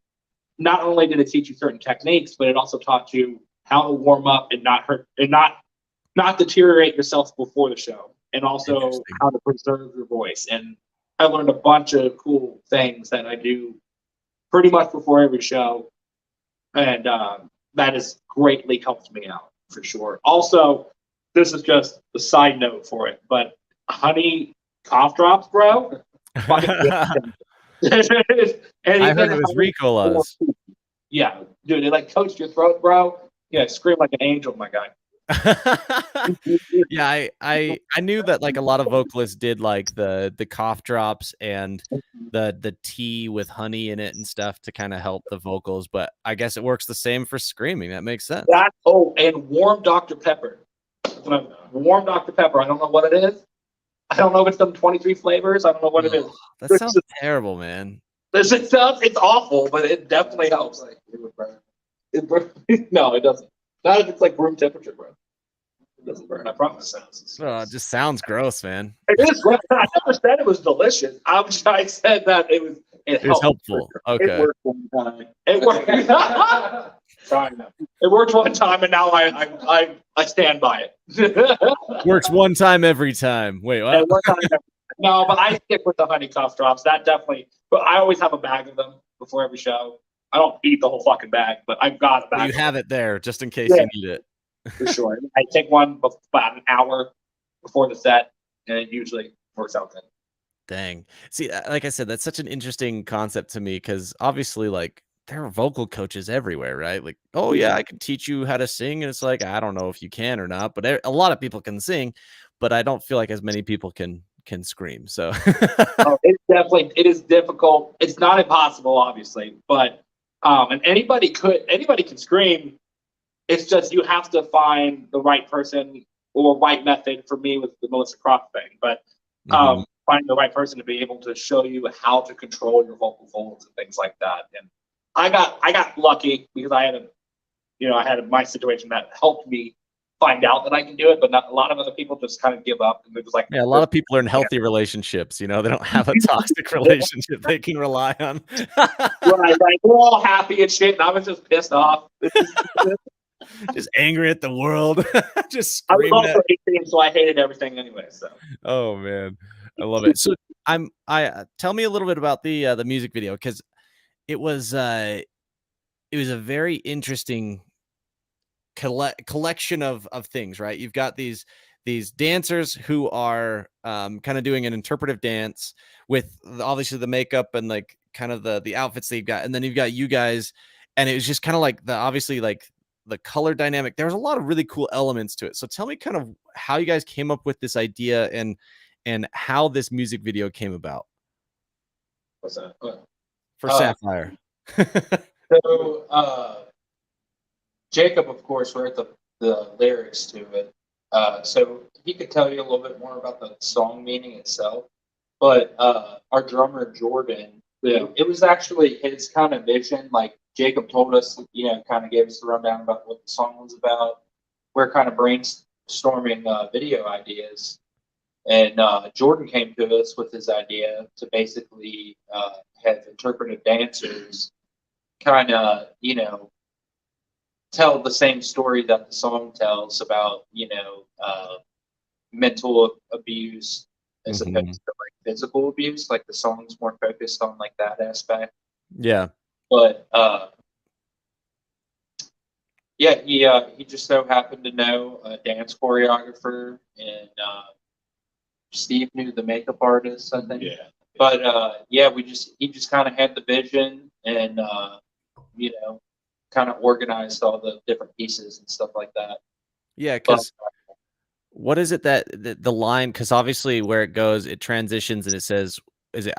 not only did it teach you certain techniques, but it also taught you how to warm up and not hurt and not not deteriorate yourself before the show, and also Interesting. how to preserve your voice. And I learned a bunch of cool things that I do pretty much before every show, and that has greatly helped me out for sure. Also, this is just a side note for it, but honey cough drops, bro. Fucking I heard it was Ricola's. Yeah, dude, it like coats your throat, bro. Yeah, scream like an angel, my guy. Yeah, I knew that like a lot of vocalists did like the cough drops and the tea with honey in it and stuff to kind of help the vocals, but I guess it works the same for screaming. That makes sense. That and warm Dr. Pepper. Warm Dr. Pepper. I don't know what it is. I don't know if it's them 23 flavors. I don't know what it is. That sounds terrible, man. It sounds, it's awful, but it definitely helps. Like it would burn. No, it doesn't. Not if it's like room temperature, bro. It doesn't burn. I promise. It just sounds gross, man. It is gross. I never said it was delicious. I said that it was. It was helpful. Okay. It worked one time. It worked. It worked one time, and now I stand by it. Works one time every time. Wait, what? No, but I stick with the honey cough drops. That definitely. But I always have a bag of them before every show. I don't eat the whole fucking bag, but I've got a bag. You have it there just in case you need it. For sure. I take one about an hour before the set, and it usually works out good. Dang. See, like I said, that's such an interesting concept to me because obviously, like, there are vocal coaches everywhere, right? Like, oh yeah, I can teach you how to sing, and it's like I don't know if you can or not, but a lot of people can sing, but I don't feel like as many people can scream. So it is difficult. It's not impossible, obviously, but and anybody can scream. It's just you have to find the right person or right method. For me, with the Melissa Croft thing, but find the right person to be able to show you how to control your vocal folds and things like that. And I got lucky because I had my situation that helped me find out that I can do it, but not a lot of other people just kind of give up and they're just like, yeah, a lot of people are in healthy relationships, they don't have a toxic relationship they can rely on. right, we're all happy and shit, and I was just pissed off. Just angry at the world. Just I was screaming also 18, so I hated everything anyway. So oh man, I love it. So tell me a little bit about the music video, because it was a very interesting collection of things, right? You've got these dancers who are kind of doing an interpretive dance with obviously the makeup and like kind of the outfits that you've got, and then you've got you guys, and it was just kind of like obviously like the color dynamic. There's a lot of really cool elements to it. So tell me kind of how you guys came up with this idea and how this music video came about. What's that? For Sapphire. So Jacob, of course, wrote the lyrics to it. So he could tell you a little bit more about the song meaning itself. But our drummer, Jordan, it was actually his kind of vision. Like Jacob told us, kind of gave us the rundown about what the song was about. We're kind of brainstorming video ideas. And Jordan came to us with his idea to basically have interpretive dancers kind of, tell the same story that the song tells about, mental abuse as opposed to like physical abuse. Like the song's more focused on like that aspect. Yeah. But he just so happened to know a dance choreographer, and Steve knew the makeup artist, I think. Yeah. But he just kind of had the vision and kind of organized all the different pieces and stuff like that. Yeah, because what is it that the line? Because obviously where it goes, it transitions and it says, "Is it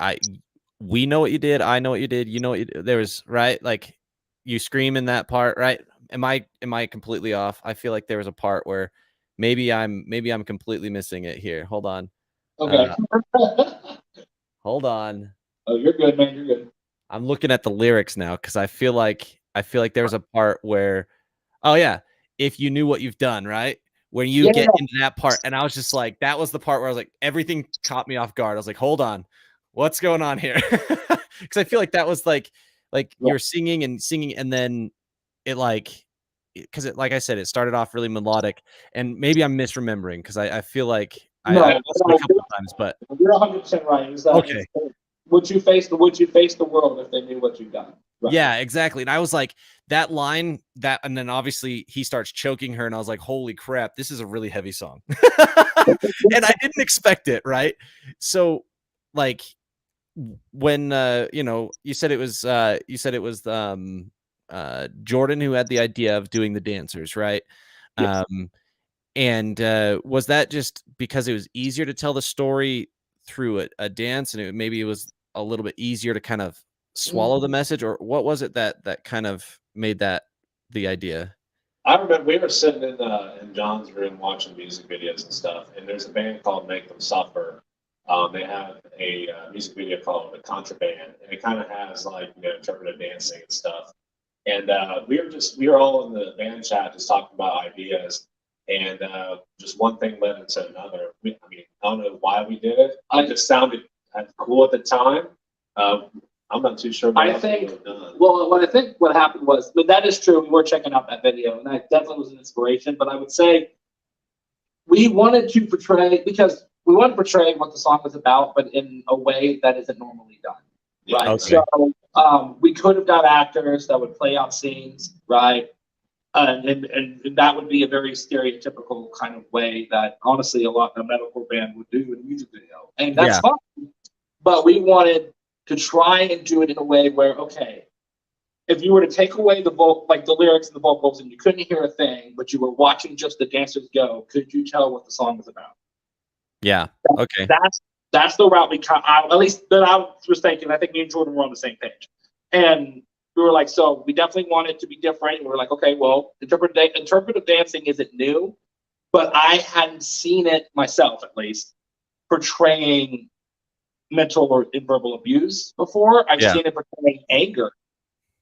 we know what you did, I know what you did, you know what you did." There was right, like you scream in that part, right? Am I completely off? I feel like there was a part where maybe I'm completely missing it here. Hold on. okay. Hold on. Oh, you're good, man. You're good. I'm looking at the lyrics now because I feel like there was a part where, oh yeah, if you knew what you've done, right? When you get into that part, and I was just like, that was the part where I was like, everything caught me off guard. I was like, hold on, what's going on here? Because I feel like that was like you're singing, and then it like because it, like I said, it started off really melodic, and maybe I'm misremembering because I feel like No, I listened a couple of times, but you're 100% right. It's, okay. Would you face the world if they knew what you've done? Right. Yeah, exactly. And I was like, that line, that, and then obviously he starts choking her, and I was like, holy crap, this is a really heavy song. And I didn't expect it, right? So, like, when you said it was Jordan who had the idea of doing the dancers, right? Yes. And was that just because it was easier to tell the story through a dance, and maybe it was a little bit easier to kind of swallow the message, or what was it that kind of made that the idea? I remember we were sitting in John's room watching music videos and stuff, and there's a band called Make Them Suffer. They have a music video called The Contraband, and it kind of has like interpretive dancing and stuff. And we were all in the band chat just talking about ideas, and just one thing led into another. I don't know why we did it. It just sounded cool at the time. I'm not too sure. I think what happened was, but that is true. We were checking out that video, and that definitely was an inspiration. But I would say we wanted to portray what the song was about, but in a way that isn't normally done. Right. Okay. So we could have got actors that would play out scenes, right? And that would be a very stereotypical kind of way that honestly a metalcore band would do in a music video, and that's fine. But we wanted to try and do it in a way where, okay, if you were to take away the lyrics and the vocals, and you couldn't hear a thing, but you were watching just the dancers go, could you tell what the song was about? Yeah. Okay. That's the route at least that I was thinking. I think me and Jordan were on the same page, and we were like, so we definitely want it to be different. And we were like, okay, well, interpretive dancing isn't new, but I hadn't seen it myself, at least, portraying mental or verbal abuse before. I've seen it portraying anger,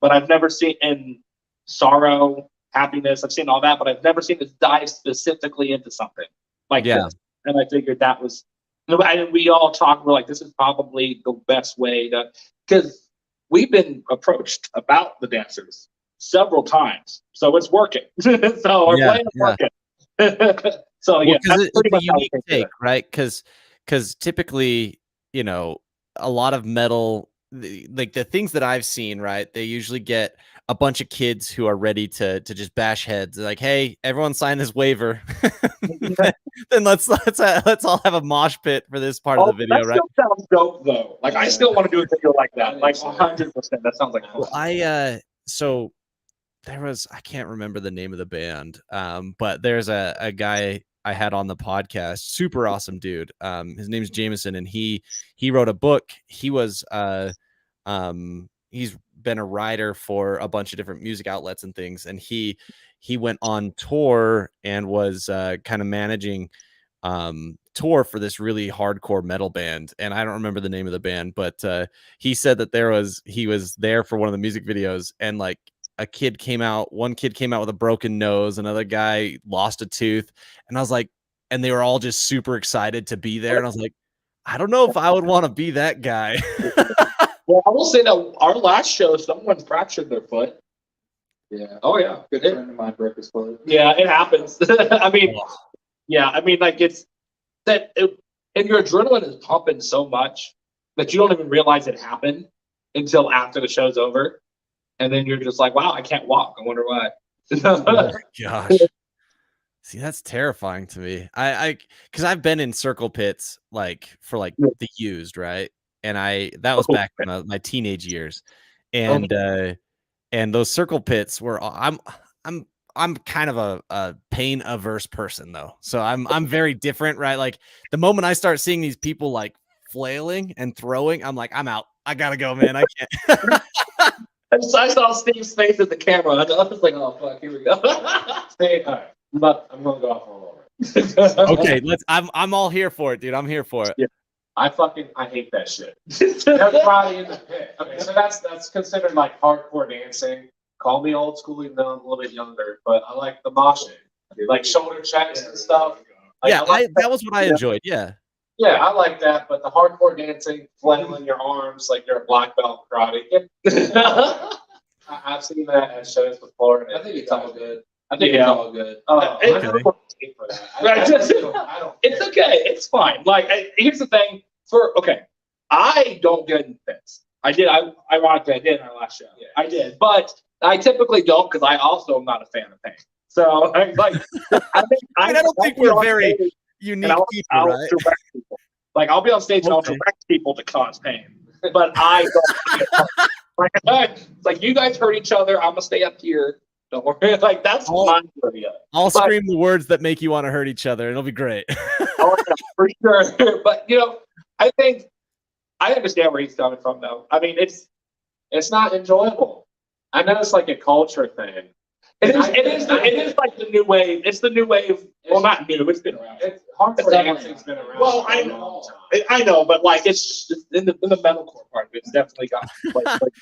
but I've never seen in sorrow, happiness. I've seen all that, but I've never seen it dive specifically into something like this. And I figured that was, and we all talked. We're like, this is probably the best way to, because we've been approached about the dancers several times, so it's working. So our plan is working. So that's pretty much a unique take, right? Because typically, a lot of metal, like the things that I've seen, right? They usually get a bunch of kids who are ready to just bash heads. They're like, hey, everyone sign this waiver. Then let's all have a mosh pit for this part of the video, right? That still sounds dope, though. Like I still want to do a video like that. Like 100%. That sounds like cool. So there was, I can't remember the name of the band, but there's a guy I had on the podcast, super awesome dude. His name's Jameson, and he wrote a book. He was he's been a writer for a bunch of different music outlets and things, and he went on tour and was kind of managing tour for this really hardcore metal band, and I don't remember the name of the band, but he said that he was there for one of the music videos, and like one kid came out with a broken nose, another guy lost a tooth, and I was like, and they were all just super excited to be there, and I was like, I don't know if I would want to be that guy. Well, I will say that our last show, someone fractured their foot. Yeah. Oh yeah. Good friend of mine broke his foot. Yeah, it happens. I mean, like it's that, and your adrenaline is pumping so much that you don't even realize it happened until after the show's over, and then you're just like, wow, I can't walk. I wonder why. Oh my gosh. See, that's terrifying to me. Because I've been in circle pits for the used, right? And that was back in my teenage years, and those circle pits were, I'm kind of a pain averse person though, so I'm very different, right? Like the moment I start seeing these people like flailing and throwing, I'm like, I'm out. I gotta go, man. I can't. I saw Steve's face at the camera. I was like, oh fuck, here we go. Hey, all right, I'm gonna go off all over. Okay, I'm all here for it, dude. I'm here for it. Yeah. I hate that shit. Everybody in the pit. Okay, so that's considered like hardcore dancing. Call me old school, even though I'm a little bit younger, but I like the moshing, like shoulder checks and stuff. Like, that was what I enjoyed. Yeah. Yeah, I like that, but the hardcore dancing, flailing your arms like you're a black belt in karate. I've seen that at shows before. And I think it's all good. I think it's all good. It's, I don't pay for that. Right, just- I don't it's care. okay. It's fine. Like, here's the thing. I don't get in fits. I did. Ironically, I did in our last show. Yeah. I did, but I typically don't because I also am not a fan of pain. So, I don't think we're very unique I'll people, right? direct people. Like, I'll be on stage and I'll Okay. direct people to cause pain, but I don't. It's like you guys hurt each other. I'm gonna stay up here. Don't worry. Like that's my area. I'll scream the words that make you want to hurt each other, and it'll be great. Oh, yeah, for sure. But I think I understand where he's coming from, though. I mean, It's not enjoyable. I know it's like a culture thing. it is like the new wave. It's the new wave. Well, not new. It's been around. It's hardcore dancing's been around. Well, for I a know. long time. I know, but like it's just in the metalcore part of it, it's definitely got like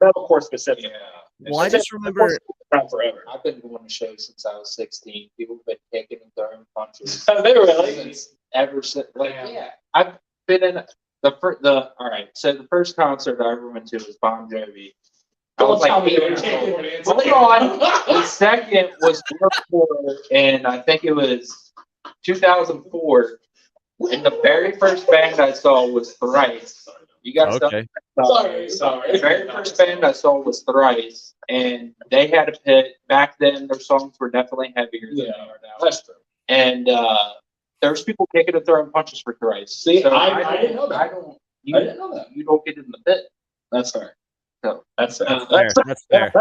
metalcore specific. Yeah. Well, I just remember. Around forever. I've been going to shows since I was 16. People have been kicking and throwing punches. Oh, they really. Since ever since. Like, Yeah. yeah, I've been in all right. So the first concert I ever went to was Bon Jovi. I was Don't tell like me 8 they were years kicking. old. The second was Hardcore, and I think it was 2004. And the very first band I saw was Thrice. You guys don't Okay. Sorry. The very first band I saw was Thrice, and they had a pit. Back then, their songs were definitely heavier than they are now. That's true. And there's people kicking and throwing punches for Thrice. See, So I didn't know that. I don't. I didn't know that. You don't get in the pit. That's fair. So That's fair. That's fair.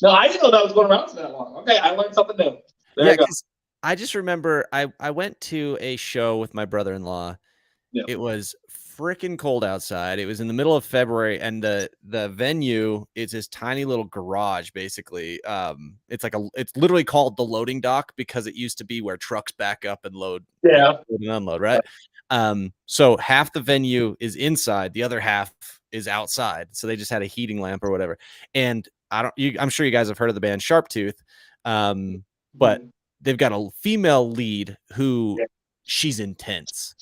No, I didn't know that was going around for that long. Okay, I learned something new. There Yeah, you go. 'cause I just remember I went to a show with my brother-in-law. Yeah. It was freaking cold outside. It was in the middle of February, and the venue is this tiny little garage, basically. It's literally called the loading dock because it used to be where trucks back up and load Yeah. and unload, right? So half the venue is inside, the other half is outside. So they just had a heating lamp or whatever. And I'm sure you guys have heard of the band Sharptooth. But they've got a female lead who she's intense,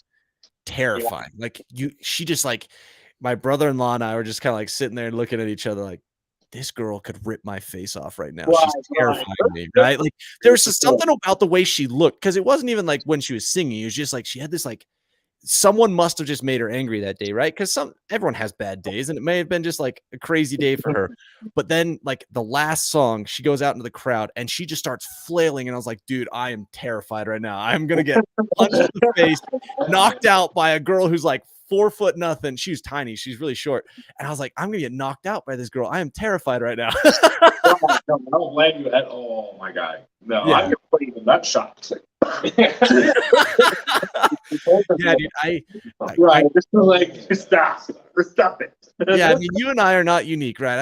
terrifying. Like she just like my brother-in-law and I were just kind of like sitting there looking at each other like, this girl could rip my face off right now. She's terrifying me, right? Like there was just something about the way she looked, because it wasn't even like when she was singing. It was just like she had this like someone must have just made her angry that day, right? Because everyone has bad days, and it may have been just like a crazy day for her. But then, like the last song, she goes out into the crowd and she just starts flailing, and I was like, dude, I am terrified right now. I'm gonna get punched in the face, knocked out by a girl who's like 4 foot nothing. She's tiny, she's really short, and I was like, I'm gonna get knocked out by this girl. I am terrified right now. No, I don't blame you at all, my guy. No, Yeah. I'm put even that shot. Yeah, dude. Right. This is like stop it. Yeah, I mean, you and I are not unique, right?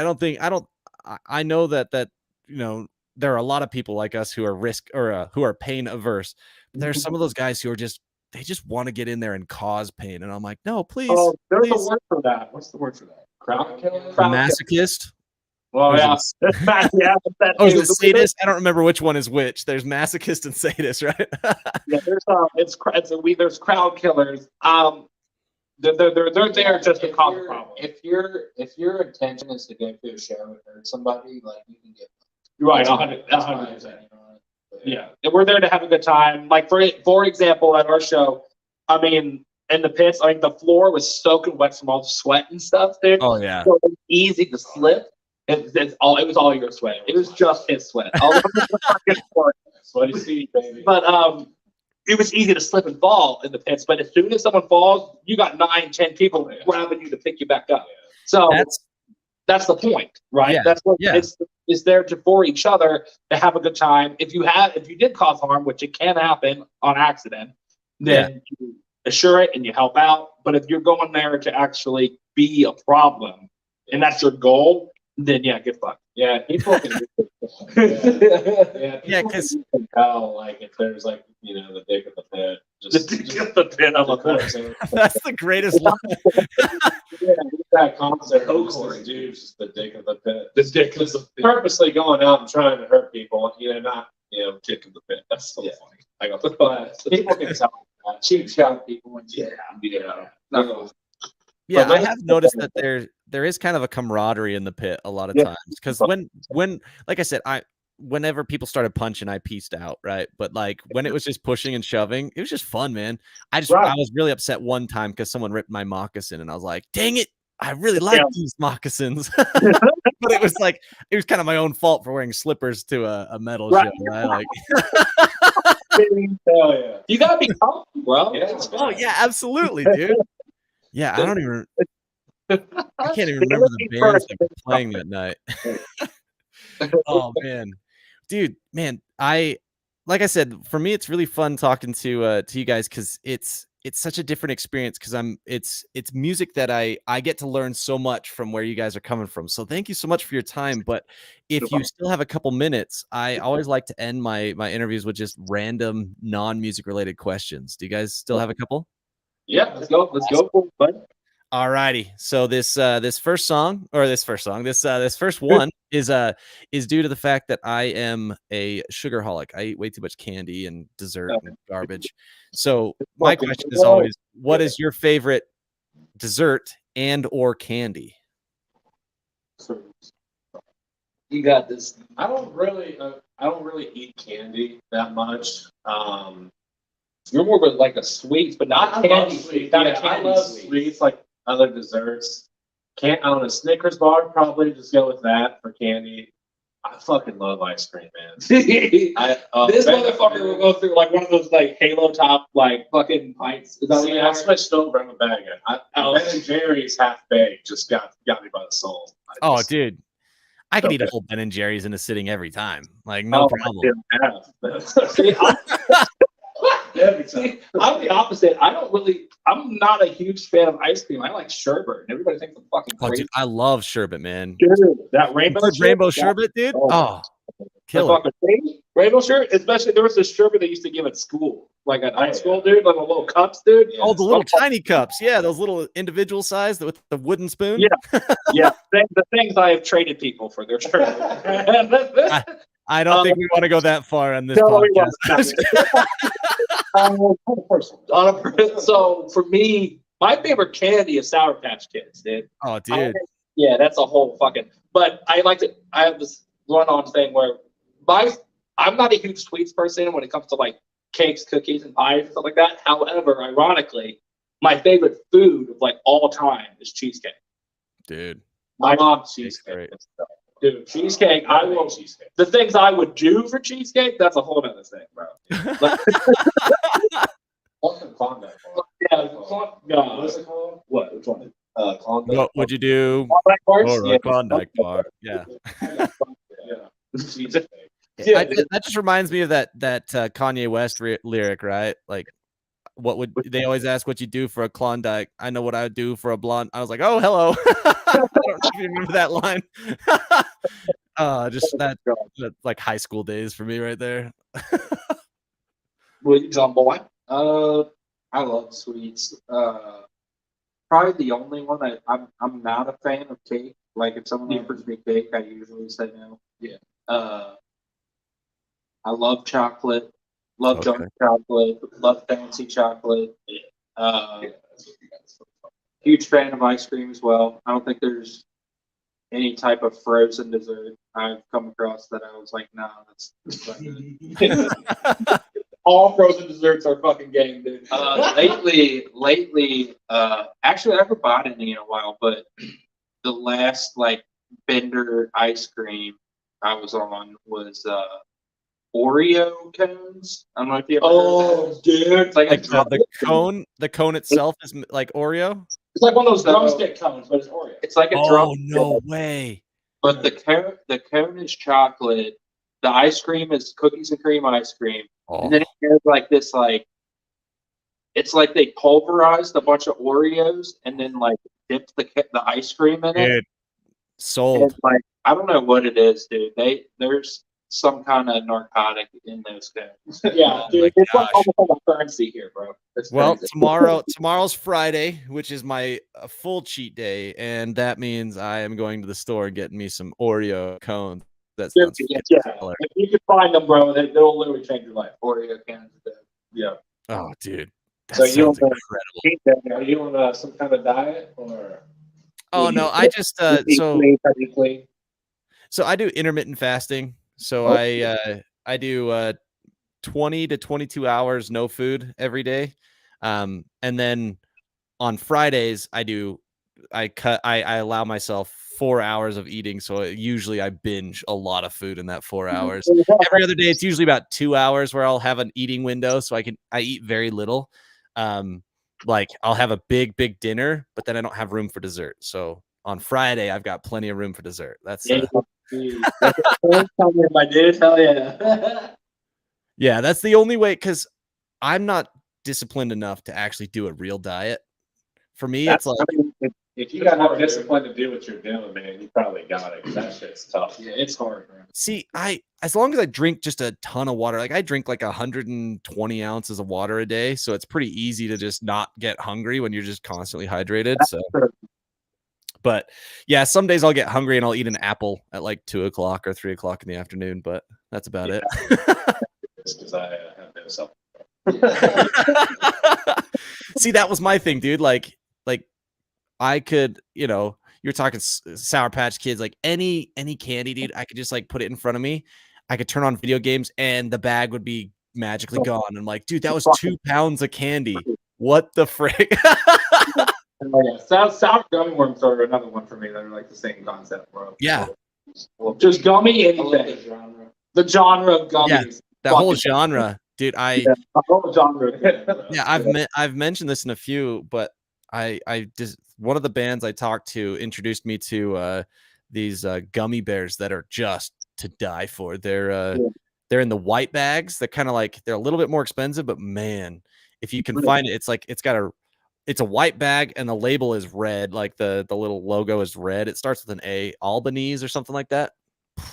I know that there are a lot of people like us who are who are pain averse. But there's some of those guys who are they just want to get in there and cause pain, and I'm like, no, please. Oh, there's please. a word for that. What's the word for that? Crowd killer. A masochist. Well, Or yeah. is Yeah, that Oh, is too. it sadist? I don't remember which one is which. There's masochist and sadist, right? Yeah, there's crowd killers. They're there just to cause a problem. If your intention is to go to a show and hurt somebody, like you can get You're right, That's 100%. fine, you know. Yeah, and we're there to have a good time. Like for example, at our show, I mean, in the pits, I mean, the floor was soaking wet from all the sweat and stuff, dude. Oh yeah. So it was easy to slip. It was all your sweat. It was just his sweat. All of it was fucking sweat. Sweaty seat, baby. But it was easy to slip and fall in the pits. But as soon as someone falls, you got 9-10 people grabbing you to pick you back up. So that's the point, right? Yeah, That's what yeah. it's there for each other to have a good time. If you did cause harm, which it can happen on accident, then you assure it and you help out. But if you're going there to actually be a problem and that's your goal, then yeah, get fucked. Yeah, people can Yeah, 'cause- can tell, like, if there's, like, the dick of the pit. Just Get the pin on the pit. That's the greatest line. Yeah, that concert. Oh, Just Corey. this dude's just the dick of the pit. The dick of Just the pit. purposely going out and trying to hurt people, not, Dick of the pit. That's so Yeah. funny. I got but people can tell that. cheap shot people when No. Yeah, But I have noticed that there is kind of a camaraderie in the pit a lot of Yeah. times, because when like I said, whenever people started punching, I pieced out, right? But like when it was just pushing and shoving, it was just fun, man. I was really upset one time because someone ripped my moccasin, and I was like, dang it, I really like these moccasins. But it was kind of my own fault for wearing slippers to a metal show, right? Like, Hell yeah. You gotta be comfortable, bro. Yeah. oh yeah, absolutely, dude. Yeah, I can't even remember the bands that were playing that night. Oh man, dude, man, like I said, for me, it's really fun talking to you guys because it's such a different experience because it's music that I get to learn so much from where you guys are coming from. So thank you so much for your time. But if you still have a couple minutes, I always like to end my interviews with just random non-music related questions. Do you guys still have a couple? Yeah, let's go for it, bud. All righty. So this first one is due to the fact that I am a sugarholic. I eat way too much candy and dessert and garbage. So my question is always, what is your favorite dessert and or candy? You got this. I don't really eat candy that much. You're more of like a sweets, but not I love candy. sweets. Not a Yeah, I candy love sweet. sweets like other desserts. Can't on a Snickers bar, probably just go with that for candy. I fucking love ice cream, man. This Ben- motherfucker will go through like one of those like Halo top like fucking pints. Is that what See, you I are? switched over. I'm a bag of Ben and Jerry's half baked just got me by the soul. Oh, dude, I can eat a whole Ben and Jerry's in a sitting every time. Like no problem. See, I'm the opposite. I'm not a huge fan of ice cream. I like sherbet, and everybody thinks I'm fucking Oh, crazy. dude, I love sherbet, man. Dude, that rainbow Sherbet, dude. Oh, kill it. Rainbow sherbet, especially there was this sherbet they used to give at school, like at high school, dude, like the little cups, dude. Oh, the little tiny cups. Yeah, those little individual size with the wooden spoon. Yeah. The things I have traded people for their sherbet. I don't think we want to go that far on this No, we podcast. So for me, my favorite candy is Sour Patch Kids, dude. Oh, dude. Yeah, that's a whole fucking. But I like to. I have this run-on thing where I'm not a huge sweets person when it comes to like cakes, cookies, and pies and stuff like that. However, ironically, my favorite food of like all time is cheesecake. Dude. My mom's cheesecake. Dude, cheesecake. I will. Cheesecake. The things I would do for cheesecake, that's a whole other thing, bro. What's the Klondike bar? Yeah, What's it called? what? Which one? Klondike. What would you do Klondike bars? for a Klondike bar? Yeah. Yeah. That just reminds me of that Kanye West lyric, right? Like, what would they always ask what you do for a Klondike? I know what I would do for a blonde. I was like, oh, hello. I don't know if you remember that line. Just that like high school days for me right there. Well, John Boy. I love sweets. Probably the only one that I'm not a fan of cake. Like if someone offers me cake, I usually say no. Yeah. I love chocolate. Love junk chocolate. Love fancy chocolate. Huge fan of ice cream as well. I don't think there's any type of frozen dessert I've come across that I was like, nah, that's not good. All frozen desserts are fucking game, dude. Lately, actually, I haven't bought any in a while, but the last like Bender ice cream I was on was Oreo cones. I don't know if you ever heard of those. Dude. It's like the cone itself is like Oreo. It's like one of those drumstick cones, but it's Oreo. It's like a Oh, no way. But the cone is chocolate. The ice cream is cookies and cream ice cream. Oh. And then it has like this it's like they pulverized a bunch of Oreos and then like dipped the ice cream in it. Dude, sold. And, like I don't know what it is, dude. There's some kind of narcotic in those cones. Yeah, Oh dude. my It's like gosh. almost like a currency here, bro. It's Well, crazy. tomorrow's Friday, which is my full cheat day, and that means I am going to the store and getting me some Oreo cones. That Dude, sounds yeah. killer. If you can find them, bro, they'll literally change your life. Oreo cans. Yeah. Oh, dude, that So you sounds don't incredible. Are you on some kind of diet or? Oh no, I just Eat clean. so I do intermittent fasting. So I do 20 to 22 hours no food every day. And then on Fridays I allow myself 4 hours of eating. So usually I binge a lot of food in that 4 hours. Every other day it's usually about 2 hours where I'll have an eating window. So I eat very little. Like I'll have a big dinner, but then I don't have room for dessert. So on Friday I've got plenty of room for dessert. That's my dude. Hell yeah. yeah, that's the only way, because I'm not disciplined enough to actually do a real diet. For me, it's like, if you got no discipline to do what you're doing, man, you probably got it. 'Cause that shit's tough. Yeah, it's hard, man. see, as long as I drink just a ton of water, like I drink like 120 ounces of water a day, so it's pretty easy to just not get hungry when you're just constantly hydrated. So, but yeah, some days I'll get hungry and I'll eat an apple at like 2 o'clock or 3 o'clock in the afternoon, but that's about it. Because I have no self. See, that was my thing, dude. Like I could, you're talking Sour Patch Kids, like any candy, dude. I could just like put it in front of me. I could turn on video games and the bag would be magically gone. I'm like, dude, that was 2 pounds of candy. What the frick? Oh, yeah. Sour gummy worms are another one for me that are like the same concept, bro. Yeah. Just gummy I love anything. the genre. The genre of gummies. Yeah, that whole genre, dude. The whole genre. Yeah, I've mentioned this in a few, but I just, one of the bands I talked to introduced me to these gummy bears that are just to die for. They're in the white bags. They're kind of like, they're a little bit more expensive, but man, if you can find it, it's like it's a white bag and the label is red, like the little logo is red. It starts with an A, Albanese or something like that.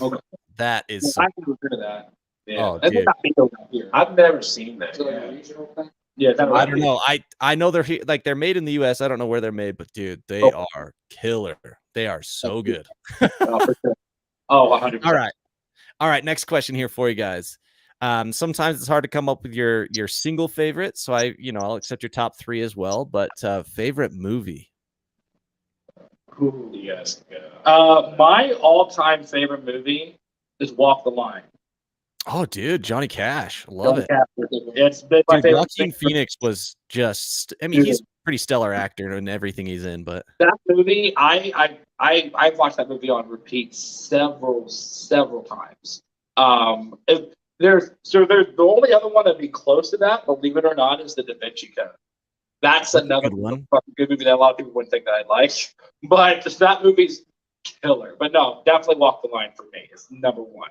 Okay. That is I can heard of that. Yeah. Oh, dude. I've never seen that. Is it like Yeah. a regional thing? Yeah, I don't know. I know they're like they're made in the US. I don't know where they're made, but dude, they are killer. They are so good. Oh, 100%. All right. Next question here for you guys. Sometimes it's hard to come up with your single favorite, so I'll accept your top 3 as well. But favorite movie? Yes. My all-time favorite movie is Walk the Line. Oh, dude, Johnny Cash, love it. It's been my Dude, favorite. Joaquin Phoenix was just. I mean, he's a pretty stellar actor in everything he's in, but That movie, I've watched that movie on repeat several times. There's the only other one that'd be close to that, believe it or not, is the Da Vinci Code. That's another good one. fucking good movie that a lot of people wouldn't think that I'd like, but just that movie's killer. But no, definitely Walk the Line for me is number one.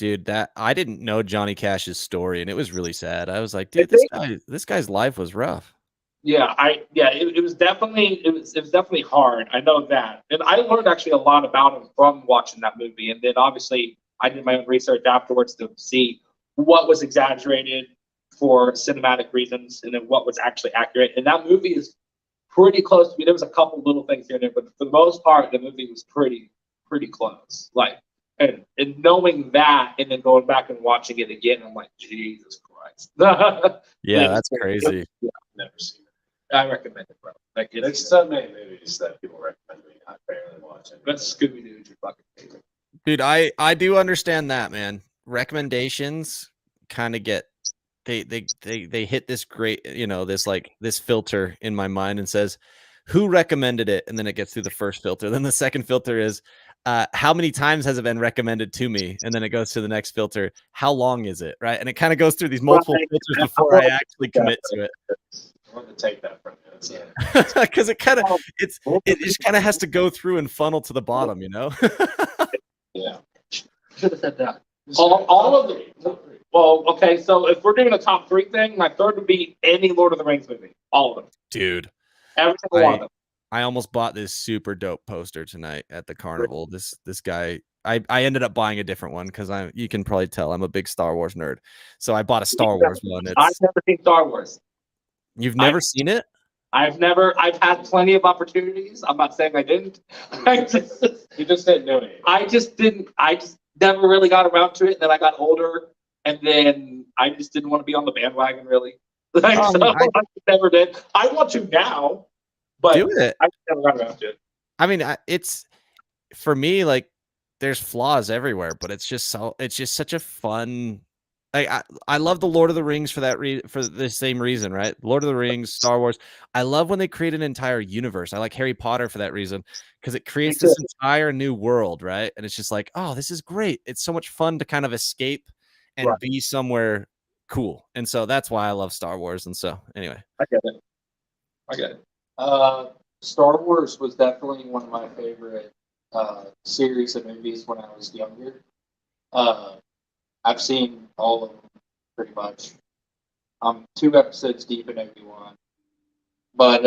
dude, that I didn't know Johnny Cash's story, and it was really sad. I was like, dude, this guy's life was rough. Yeah, it was definitely hard. I know that, and I learned actually a lot about him from watching that movie. And then obviously I did my own research afterwards to see what was exaggerated for cinematic reasons, and then what was actually accurate. And that movie is pretty close to me. There was a couple little things here and there, but for the most part, the movie was pretty close. Like, and knowing that, and then going back and watching it again, I'm like, Jesus Christ. Yeah, that's crazy. Yeah, I've never seen it. I recommend it, bro. Like, There's so many movies that people recommend me. I barely watch it. but Scooby Doo is your fucking favorite. Dude, I do understand that, man. Recommendations kind of get they hit this great, this filter in my mind and says, who recommended it? And then it gets through the first filter. Then the second filter is, how many times has it been recommended to me? And then it goes to the next filter. How long is it? Right. And it kind of goes through these multiple filters before I actually commit to it. I want to take that from you. Because it just kind of has to go through and funnel to the bottom, Yeah. Should have said that. All of them. Well, okay, so if we're doing a top 3 thing, my third would be any Lord of the Rings movie. All of them. Dude. Every single one of them. I almost bought this super dope poster tonight at the carnival. This guy, I ended up buying a different one because you can probably tell I'm a big Star Wars nerd. So I bought a Star Wars one. I've never seen Star Wars. You've never seen it? I've had plenty of opportunities. I'm not saying I didn't. You just didn't know it. I just never really got around to it. Then I got older, and then I just didn't want to be on the bandwagon, really. I never did. I want to now, but do it. I never got around to it. I mean, it's for me, like, there's flaws everywhere, but it's just such a fun. I love the Lord of the Rings for for the same reason, right? Lord of the Rings, Star Wars. I love when they create an entire universe. I like Harry Potter for that reason because it creates this entire new world, right? And it's just like, oh, this is great. It's so much fun to kind of escape and be somewhere cool. And so that's why I love Star Wars. And so anyway, I get it. Star Wars was definitely one of my favorite series of movies when I was younger. I've seen all of them pretty much. I'm 2 episodes deep in Obi-Wan. But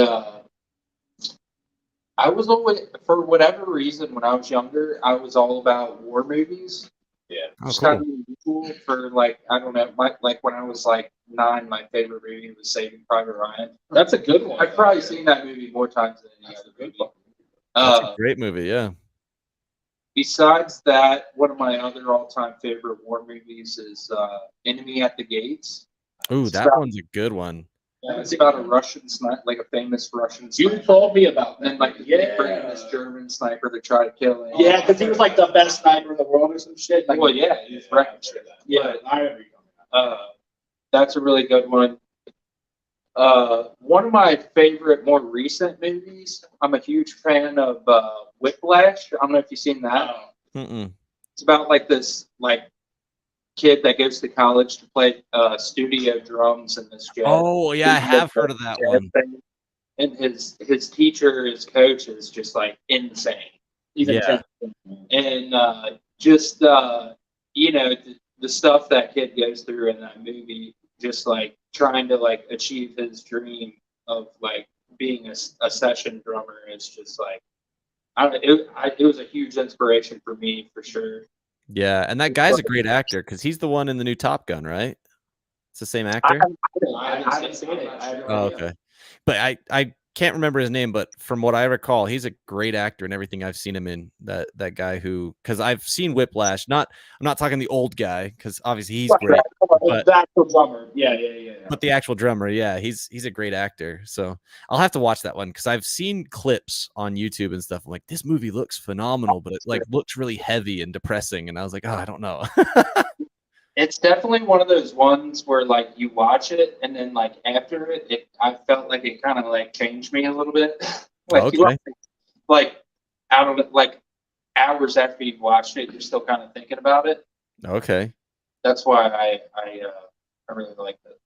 I was always, for whatever reason, when I was younger, I was all about war movies. Yeah. oh, It's cool. kind of unusual for like, I don't know, like when I was like 9, my favorite movie was Saving Private Ryan. That's a good one. I've probably seen that movie more times than any other movie. That's a great movie. Yeah. Besides that, one of my other all-time favorite war movies is Enemy at the Gates. Ooh, that one's a good one. It's about a Russian sniper, like a famous Russian You sniper. told me about And then, that. like, they bring in this German sniper to try to kill him. Yeah, because he was like the best sniper in the world or some shit. Like, Well, yeah, he's French. yeah, I remember you coming. That's a really good one. One of my favorite, more recent movies. I'm a huge fan of Whiplash. I don't know if you've seen that. Mm-mm. It's about like this kid that goes to college to play studio drums in this jazz. Oh yeah, I have heard of that one. And his teacher, his coach, is just like insane. He's Yeah. intense. And just you know, the stuff that kid goes through in that movie, just like trying to like achieve his dream of like being a session drummer, is just like it was a huge inspiration for me for sure. Yeah, and that guy's a great actor because he's the one in the new Top Gun, right? It's the same I actor. haven't seen it. I have no Oh, idea. okay. But I can't remember his name, but from what I recall, he's a great actor in everything I've seen him in. That guy who, because I've seen Whiplash. I'm not talking the old guy because obviously he's great, but The actual drummer. Yeah. but the actual drummer, yeah, he's a great actor. So I'll have to watch that one because I've seen clips on YouTube and stuff. I'm like, this movie looks phenomenal, but it like looks really heavy and depressing. And I was like, oh, I don't know. It's definitely one of those ones where like you watch it and then like after it I felt like it kind of like changed me a little bit. Like Okay. like out of it, like hours after you've watched it, you're still kind of thinking about it. Okay. That's why I really like it.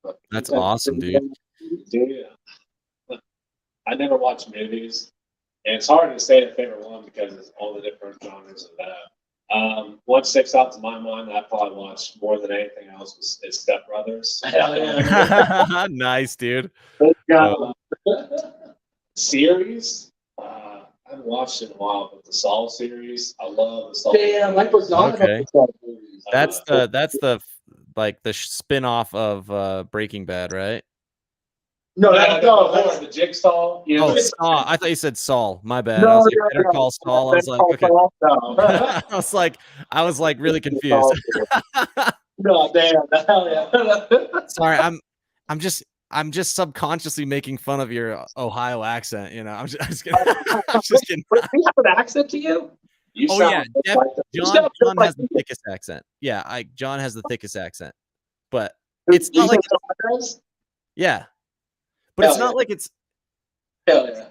But That's awesome, dude. Dude, I never watch movies, and it's hard to say a favorite one because it's all the different genres of that. One sticks out to my mind that I probably watched more than anything else is Step Brothers. Hell yeah. Nice, dude. Series. I haven't watched it in a while, but the Saul series, I love the Saul. Damn, I forgot Okay. about the movies. That's the like the spin-off of Breaking Bad, right? No, that's the Jigsaw. You know, Oh, Saul. I thought you said Saul. My bad. No, I was like, no, Better no. Call Saul. I was like, okay. I was like really confused. No, damn. Hell yeah. Sorry, I'm just subconsciously making fun of your Ohio accent. You know, I'm just kidding. I'm just kidding. Does he have an accent to you? you Oh sound yeah, just Jeff- like that. You John sound just has like the me. thickest accent. Yeah, John has the thickest accent, but it's not like yeah, but it's Hell not like it's hell yeah.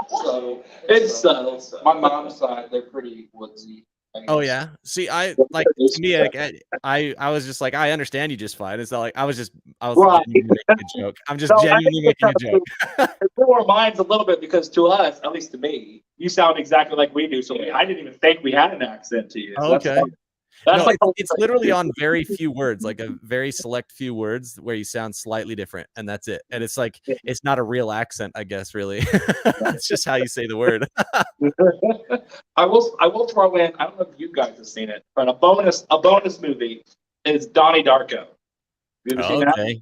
So, It's my mom's side, they're pretty woodsy. oh yeah. See, I like to me, like, I was just like, I understand you just fine. It's not like I was Right. genuinely making a joke. I'm just No, I genuinely think making a it's joke. It blew our minds a little bit because to us, at least to me, you sound exactly like we do. So I didn't even think we had an accent to you. So that's Okay. fun. That's No, like it's literally on very few words, like a very select few words where you sound slightly different, and that's it. And it's like it's not a real accent, I guess. Really, it's just how you say the word. I will throw in. I don't know if you guys have seen it, but a bonus movie is Donnie Darko. You ever seen that? Okay,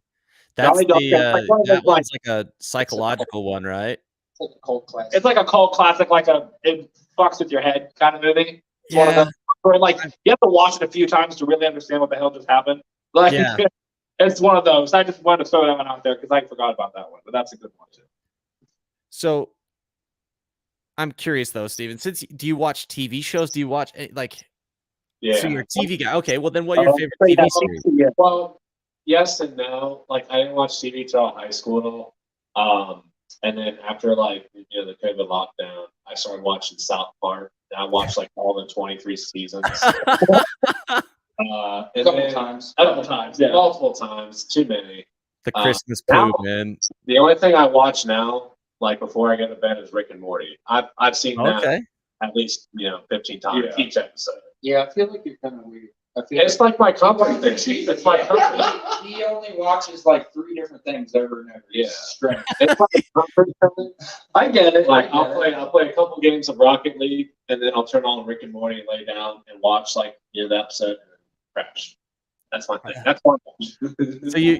that's Donnie Darko, like one of that those, one's like a psychological one, right? It's like a cold classic. It's like a cult classic, like it fucks with your head kind of movie. It's one of Yeah. those where like you have to watch it a few times to really understand what the hell just happened. Like Yeah. it's one of those. I just wanted to throw that one out there because I forgot about that one, but that's a good one too. So I'm curious though, Steven. Do you watch TV shows? Do you watch like? Yeah. So you're a TV guy. Okay. Well, then what are your favorite TV series? Yeah. Well, yes and no. Like I didn't watch TV till high school. And then after like the COVID lockdown, I started watching South Park. And I watched like all the 23 seasons. A couple times. Yeah. Multiple times. Too many. The Christmas now- poo, man. The only thing I watch now, like before I go to bed, is Rick and Morty. I've seen that Okay. at least 15 times Yeah. each episode. Yeah, I feel like you're kind of weird. I feel It's like my comfort thing. It's my comfort. he only watches like 3 different things over and over. Yeah. Straight. It's my comfort thing. I get it. Like I'll play a couple games of Rocket League, and then I'll turn on Rick and Morty and lay down and watch like the episode and then crash. That's my thing. That's one. So you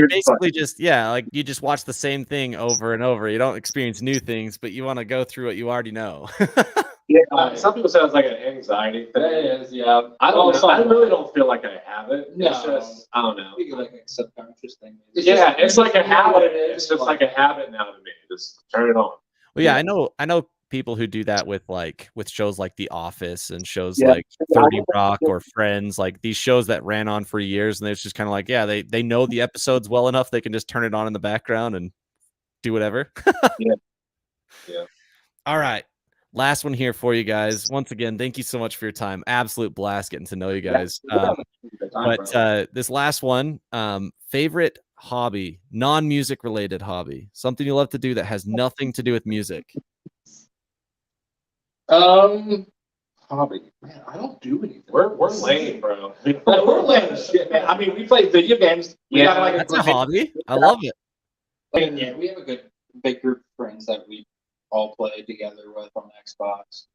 basically just like you just watch the same thing over and over. You don't experience new things, but you want to go through what you already know. Yeah, some people say it's like an anxiety thing. That is, yeah. I don't know. I really don't feel like I have it. It's No. just I don't know. I think like a subconscious thing. Yeah, it's like a habit. It's It's just like a habit now to me. Just turn it on. Well, yeah, I know people who do that with shows like The Office and shows Yeah. like 30 Rock or Friends, like these shows that ran on for years, and it's just kind of like, yeah, they know the episodes well enough they can just turn it on in the background and do whatever. Yeah. All right. Last one here for you guys. Once again, thank you so much for your time. Absolute blast getting to know you guys. But this last one, favorite hobby, non-music related hobby, something you love to do that has nothing to do with music. Hobby. Man, I don't do anything. We're lame, bro. We're lame as shit, man. I mean, we play video games. We Yeah, got like That's a hobby. I love it. Yeah, we have a good big group of friends that we all play together with on Xbox.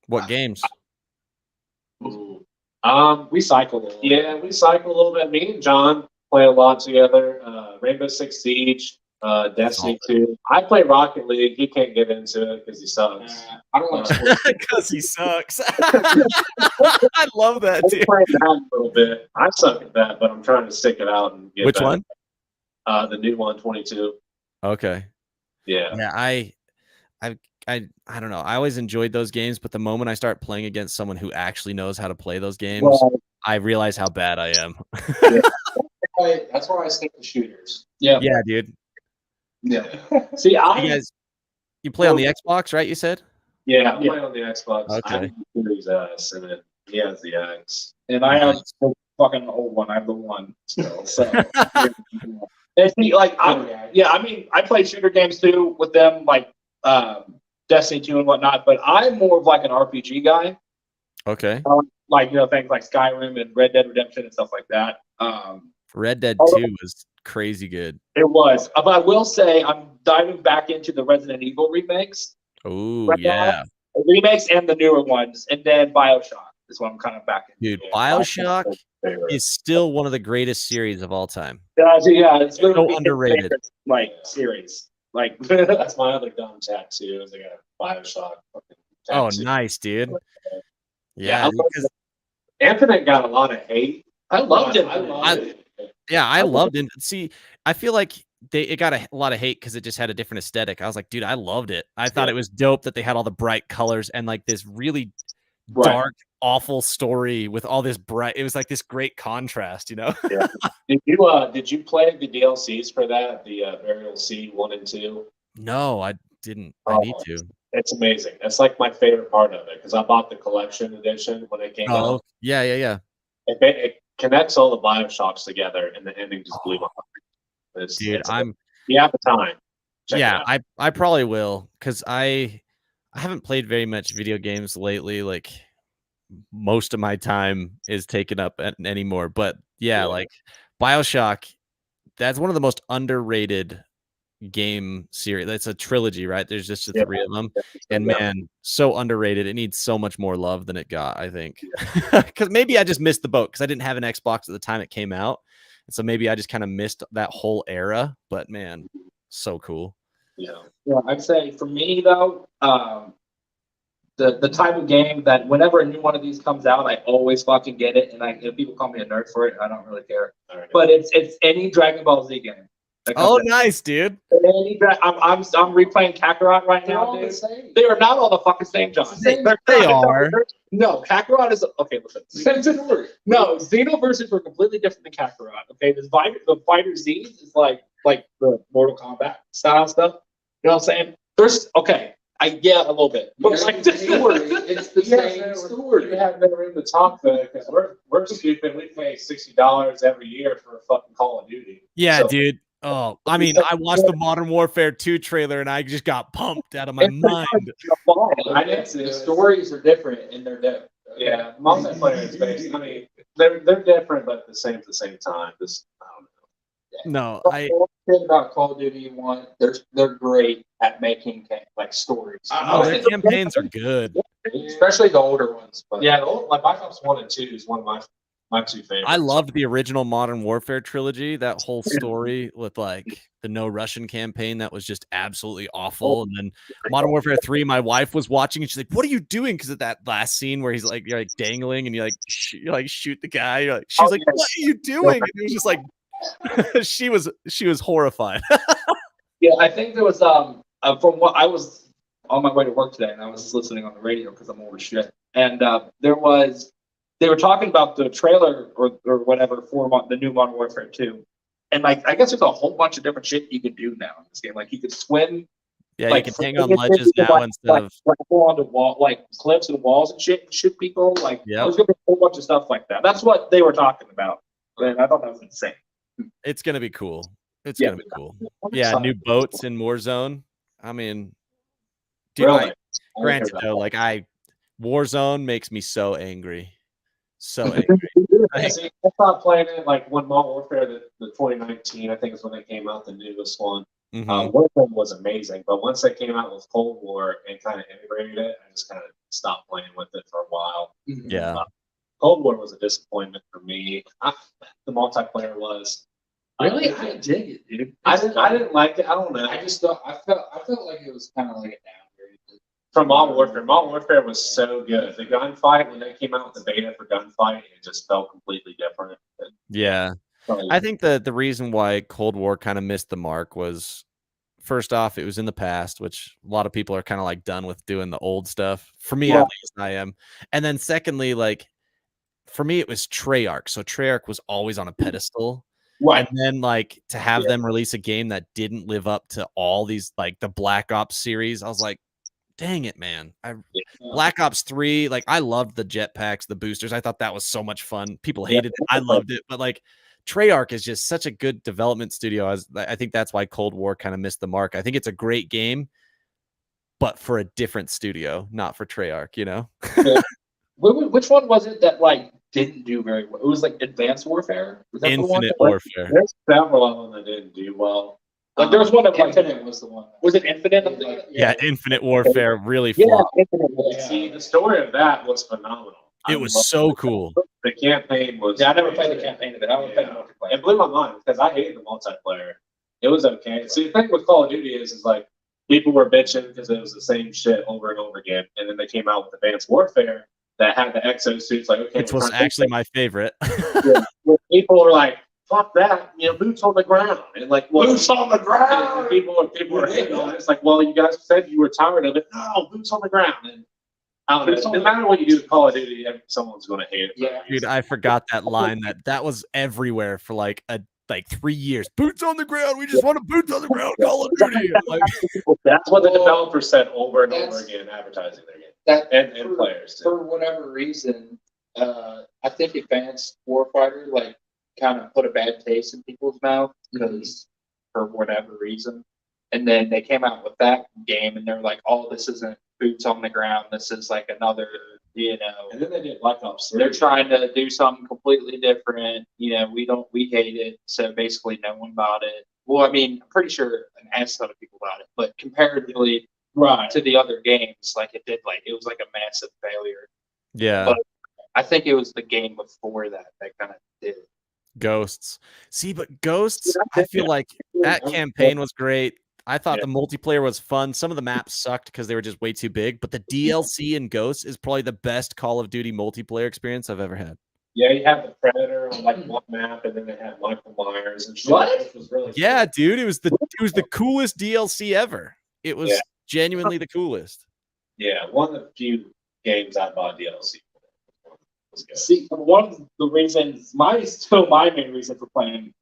What games? We cycle. Yeah, we cycle a little bit. Me and John play a lot together. Rainbow Six Siege, Destiny 2. I play Rocket League. He can't get into it because he sucks. I don't like sports. Because he sucks. I love that, I'm dude. playing that a little bit. I suck at that, but I'm trying to stick it out and get Which better. one? The new one, 22. Okay. Yeah. Yeah, I don't know. I always enjoyed those games, but the moment I start playing against someone who actually knows how to play those games, I realize how bad I am. That's why I stick to shooters. Yeah, dude. Yeah. See, You play on the Xbox, right? You said? Yeah, I'm playing on the Xbox. Okay. I have the Series S, and then he has the X. and I have the fucking old one. I have the one still. So, and see, like, I mean, I play shooter games too with them, like Destiny 2 and whatnot. But I'm more of like an RPG guy. Okay. Like things like Skyrim and Red Dead Redemption and stuff like that. Red Dead 2 was crazy good. It was, but I will say I'm diving back into the Resident Evil remakes. Oh, Right now, yeah. the remakes and the newer ones, and then Bioshock is what I'm kind of back in. Dude, Bioshock Favorite. is still one of the greatest series of all time. Yeah, it's literally So underrated. favorite, like series. Like That's my other dumb tattoo. Is I got a Bioshock fucking Oh, tattoo. nice, dude. Yeah, Yeah, I love Infinite got a lot of hate. I loved it. I love it. I loved it. See, I feel like it got a lot of hate because it just had a different aesthetic. I was like, dude, I loved it. I thought it was dope that they had all the bright colors and like this really dark, awful story with all this bright. It was like this great contrast, Yeah. Did you play the DLCs for that? The Burial Sea 1 and 2? No, I didn't. I need to. It's amazing. That's like my favorite part of it because I bought the collection edition when it came Oh, out. yeah. It connects all the Bioshocks together, and the ending just blew my heart. Dude, you have the time. Check it yeah, out. I probably will because I haven't played very much video games lately. Like most of my time is taken up anymore. But yeah, like Bioshock, that's one of the most underrated game series. That's a trilogy, right? There's just the 3 of them, and man, so underrated. It needs so much more love than it got, I think. Because maybe I just missed the boat because I didn't have an Xbox at the time it came out, and so maybe I just kind of missed that whole era. But man, so cool. Yeah. Yeah, I'd say for me though, the type of game that whenever a new one of these comes out, I always fucking get it, and if people call me a nerd for it, I don't really care. All right. But it's any Dragon Ball Z game. that comes Oh, out. nice, dude. I'm replaying Kakarot right They're now, all the dude. same. They are not all the fucking same, John. They They're are. No, Kakarot is okay. Listen, Same story. no, Xenoverses were completely different than Kakarot. Okay, the Fighter Z's is like the Mortal Kombat style stuff. You know what I'm saying? There's okay. I get a little bit, but Yeah, like it's the story. It's the same story. You have never in the top Because we're stupid. We pay $60 every year for a fucking Call of Duty. Yeah, So- dude. Oh, I mean, I watched the Modern Warfare 2 trailer and I just got pumped out of my mind. I guess the stories are different and they're different. Yeah, multiplayer is based. I mean, they're different, but the same at the same time. Just I don't know. No, Thing about Call of Duty 1, they're great at making like stories. oh, their campaigns are good. Especially the older ones. But Yeah, like Black Ops 1 and 2 is one of my two favorites. I loved the original Modern Warfare trilogy. That whole story with like the No Russian campaign that was just absolutely awful. And then Modern Warfare 3, my wife was watching and she's like, "What are you doing?" Because of that last scene where he's like, you're like dangling and you like shoot the guy. You're like, she's like, "What are you doing?" And it was just like she was horrified. Yeah, I think there was from what I was on my way to work today, and I was just listening on the radio because I'm old as shit. And they were talking about the trailer or whatever for the new Modern Warfare 2, and like I guess there's a whole bunch of different shit you could do now in this game. Like you could swim. Yeah, like, you can hang on ledges now instead of grapple onto wall, like cliffs and walls and shit, and shoot people. Like Yep. there's gonna be a whole bunch of stuff like that. That's what they were talking about, and I thought that was insane. it's gonna be cool. It's Yeah. gonna be cool. Yeah, new boats in Warzone. I mean, dude, Really? granted though, like Warzone makes me so angry. So angry. See, I stopped playing it like when Modern Warfare, the 2019, I think is when they came out, the newest one. Mhm. Warfare was amazing, but once they came out with Cold War and kind of integrated it, I just kind of stopped playing with it for a while. Yeah. Cold War was a disappointment for me. The multiplayer was. Really, I dig it, dude. I didn't like it. I don't know. I just thought I felt like it was kind of like a downgrade. From Modern Warfare was so good. The gunfight when they came out with the beta for gunfight, it just felt completely different. Yeah. I think the reason why Cold War kind of missed the mark was, first off, it was in the past, which a lot of people are kind of like done with doing the old stuff. For me, at least, I am. And then secondly, like for me, it was Treyarch. So Treyarch was always on a pedestal. Right. And then like to have them release a game that didn't live up to all these, like the Black Ops series, I was like, dang it, man. Black Ops 3, like I loved the jetpacks, the boosters. I thought that was so much fun. People hated it. I loved it. But like Treyarch is just such a good development studio. I think that's why Cold War kind of missed the mark. I think it's a great game, but for a different studio, not for Treyarch, you know? Which one was it that like didn't do very well? It was like Advanced Warfare. Was that the one? Infinite Warfare. There's several of them that didn't do well. Like there was one that like Infinite was the one. was it Infinite? I'm thinking? Yeah, Infinite Warfare really Yeah, flopped. Infinite. Yeah. See, the story of that was phenomenal. It was so cool. The campaign was. Yeah, I never played the campaign of it. I only played the multiplayer. It blew my mind because I hated the multiplayer. It was okay. See, the thing with Call of Duty is like people were bitching because it was the same shit over and over again, and then they came out with Advanced Warfare that had the exosuits. Like, okay, Which was actually my favorite. where people were like, "Fuck that!" You know, boots on the ground, and like Boots on the and ground. people were hating on it. It's like, well, you guys said you were tired of it. No, boots on the ground. And I don't know. No matter what you do with Call of Duty, someone's going to hate it. Yeah. Dude, I forgot that line that was everywhere for like 3 years. Boots on the ground. We just want to boots on the ground Call of Duty. Like, That's what the Well, developers said over and over that's- again, advertising their game, That and for- players too. for whatever reason, I think Advanced Warfighter like kind of put a bad taste in people's mouth because for whatever reason. And then they came out with that game and they're like, "Oh, this isn't boots on the ground. This is like another, you know." And then they did Black Ops 3. They're trying to do something completely different. You know, we hate it. So basically, no one bought it. Well, I mean, I'm pretty sure an ass ton of people bought it, but comparatively Right. to the other games, like it was like a massive failure. yeah. But I think it was the game before that kind of did it. Ghosts. See, but Ghosts, I feel like that campaign was great. I thought the multiplayer was fun. Some of the maps sucked because they were just way too big, but the DLC in Ghosts is probably the best Call of Duty multiplayer experience I've ever had. Yeah, you have the Predator on like one map, and then they had Michael Myers and shit. What? Which was really Yeah, cool. dude, it was the coolest DLC ever. It was Yeah. genuinely the coolest. Yeah, one of the few games I bought DLC for. Was good. See, one of the reasons, still my main reason for playing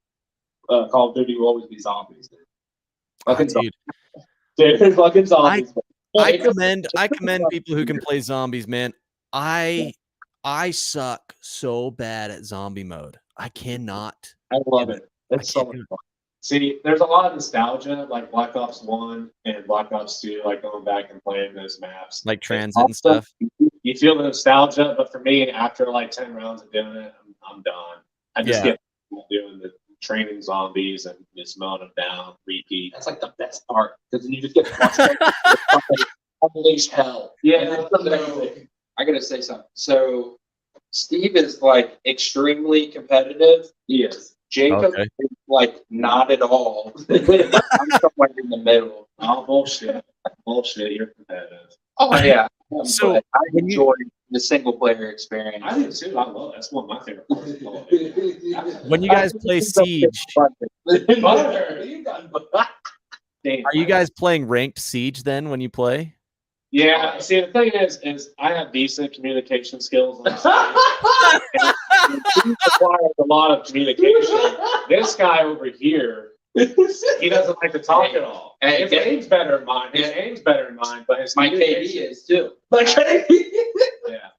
Call of Duty will always be zombies. Dude. Fucking Dude, Dude, fucking zombies. I commend people who can play zombies, man. I suck so bad at zombie mode. I cannot. I love it. I It's so can't much do it. fun. See, there's a lot of nostalgia, like Black Ops 1 and Black Ops 2, like going back and playing those maps. Like transit and stuff. You feel the nostalgia, but for me, after like 10 rounds of doing it, I'm done. I just Yeah. get doing the training zombies and just mowing them down, repeat. That's like the best part because then you just get to watch them unleash hell. Yeah, That's amazing. I gotta say something. So Steve is like extremely competitive. He is. Jacob Okay. is like not at all. I'm somewhere in the middle. Oh, bullshit. Bullshit, you're competitive. Oh yeah. So, But I when you- enjoy the single player experience. I do too. I love it. That's one of my favorite parts of Call of Duty. When you guys play Siege, Butter. You got Damn. are you guys playing ranked Siege then when you play? Yeah, see, the thing is I have decent communication skills. He requires a lot of communication. This guy over here, he doesn't like to talk at all. Hey, His aim's better than mine. His aim's better than mine, but his My KD communication is too. yeah.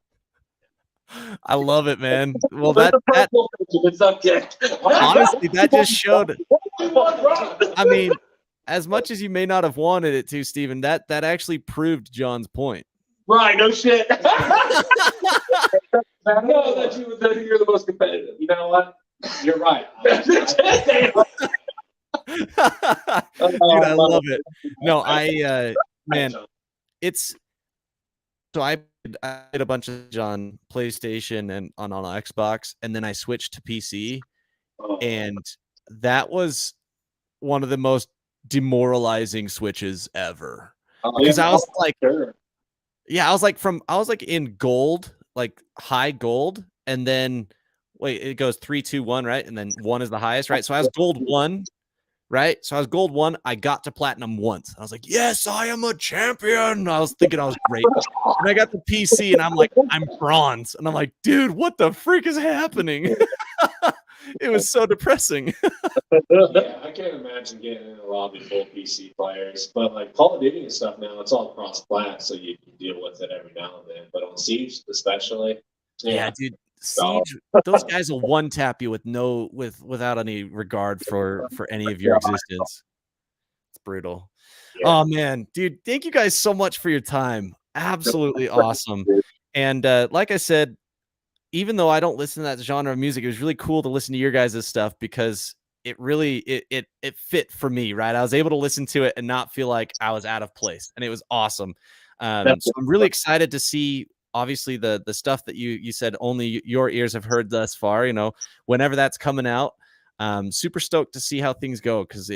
I love it, man. Well, that the subject. honestly, that just showed. I mean, as much as you may not have wanted it to, Steven, that actually proved John's point. Right, no shit. No, that you're the most competitive. You know what? You're right. Dude, I love it. No, man, it's so I played a bunch of on PlayStation and on Xbox, and then I switched to PC, and that was one of the most demoralizing switches ever. Because I was like, yeah, I was like in gold, like high gold, and then wait, it goes 3, 2, 1, right? And then 1 is the highest, right? So I was gold 1, right? So I was gold 1. I got to platinum once. I was like, yes, I am a champion. I was thinking I was great. And I got the PC and I'm like, I'm bronze. And I'm like, dude, what the freak is happening? It was so depressing. Yeah, I can't imagine getting in a lobby full of PC players. But like Call of Duty and stuff now, it's all cross plat, so you can deal with it every now and then. But on Siege especially, Yeah, dude. Siege, those guys will one tap you without any regard for any of your existence. It's brutal. Yeah. Oh man, dude, thank you guys so much for your time. Absolutely awesome. And like I said, even though I don't listen to that genre of music, it was really cool to listen to your guys' stuff because it really it fit for me, right? I was able to listen to it and not feel like I was out of place, and it was awesome. So I'm really excited to see, obviously, the stuff that you said only your ears have heard thus far. You know, whenever that's coming out, super stoked to see how things go because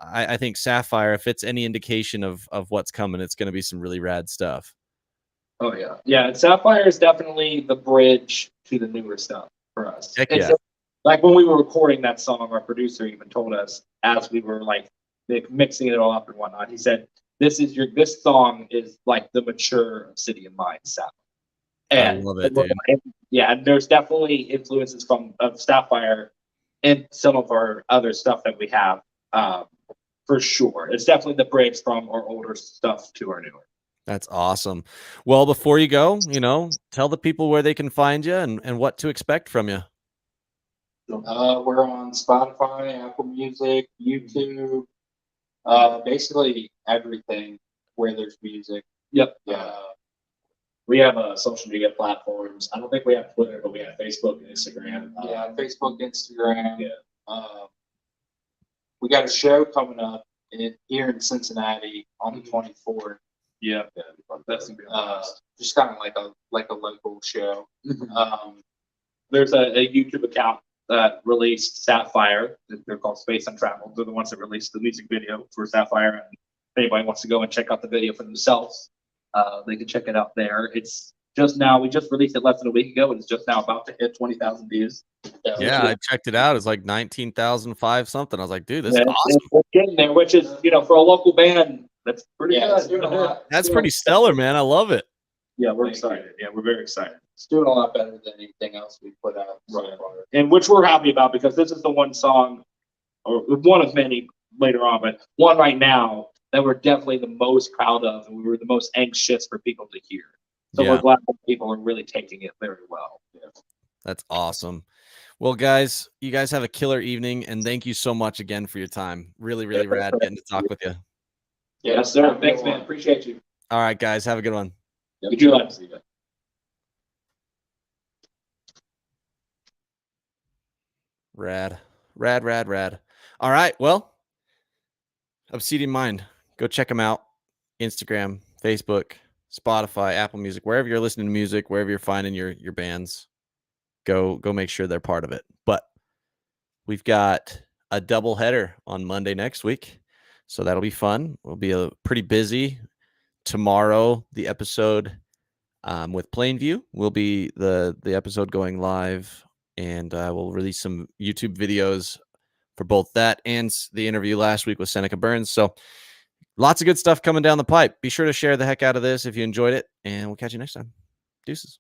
I think Sapphire, if it's any indication of what's coming, it's going to be some really rad stuff. Oh yeah, yeah. And Sapphire is definitely the bridge to the newer stuff for us. Heck It's yeah. like when we were recording that song, our producer even told us as we were like mixing it all up and whatnot. He said, "This song is like the mature Obsidian Mind sound." And I love it, dude. Yeah, and there's definitely influences of Sapphire in some of our other stuff that we have, for sure. It's definitely the bridge from our older stuff to our newer. That's awesome. Well, before you go, tell the people where they can find you and what to expect from you. We're on Spotify, Apple Music, YouTube, basically everything where there's music. Yep. We have social media platforms. I don't think we have Twitter, but we have Facebook and Instagram. Yeah, Facebook, Instagram. Yeah. We got a show coming up here in Cincinnati on the 24th. Yeah, that's gonna be Just kind of like a local show. There's a YouTube account that released Sapphire. They're called Space Untraveled. They're the ones that released the music video for Sapphire. And if anybody wants to go and check out the video for themselves, they can check it out there. It's just now. We just released it less than a week ago, and it's just now about to hit 20,000 views. Yeah, I checked it out. It's like 19,005 something. I was like, dude, this is Yeah, awesome. it's getting there, which is, for a local band, that's pretty it's good. doing a lot. That's pretty stellar, man. I love it. Yeah, we're Thank excited. Yeah, we're very excited. It's doing a lot better than anything else we put out so Right. far. And which we're happy about, because this is the one song, or one of many later on, but one right now that we're definitely the most proud of, and we were the most anxious for people to hear. So Yeah. we're glad that people are really taking it very well. Yeah. That's awesome. Well, guys, you guys have a killer evening, and thank you so much again for your time. Really, really rad getting to talk with you. Yes, sir. Thanks, man. Appreciate you. All right, guys, have a good one. You too, lad. Rad, rad, rad, rad. All right, well, Obsidian Mind, go check them out. Instagram, Facebook, Spotify, Apple Music, wherever you're listening to music, wherever you're finding your bands, go make sure they're part of it. But we've got a double header on Monday next week, so that'll be fun. We'll be pretty busy tomorrow. The episode with Plainview will be the episode going live, and we'll release some YouTube videos for both that and the interview last week with Seneca Burns. So lots of good stuff coming down the pipe. Be sure to share the heck out of this if you enjoyed it, and we'll catch you next time. Deuces.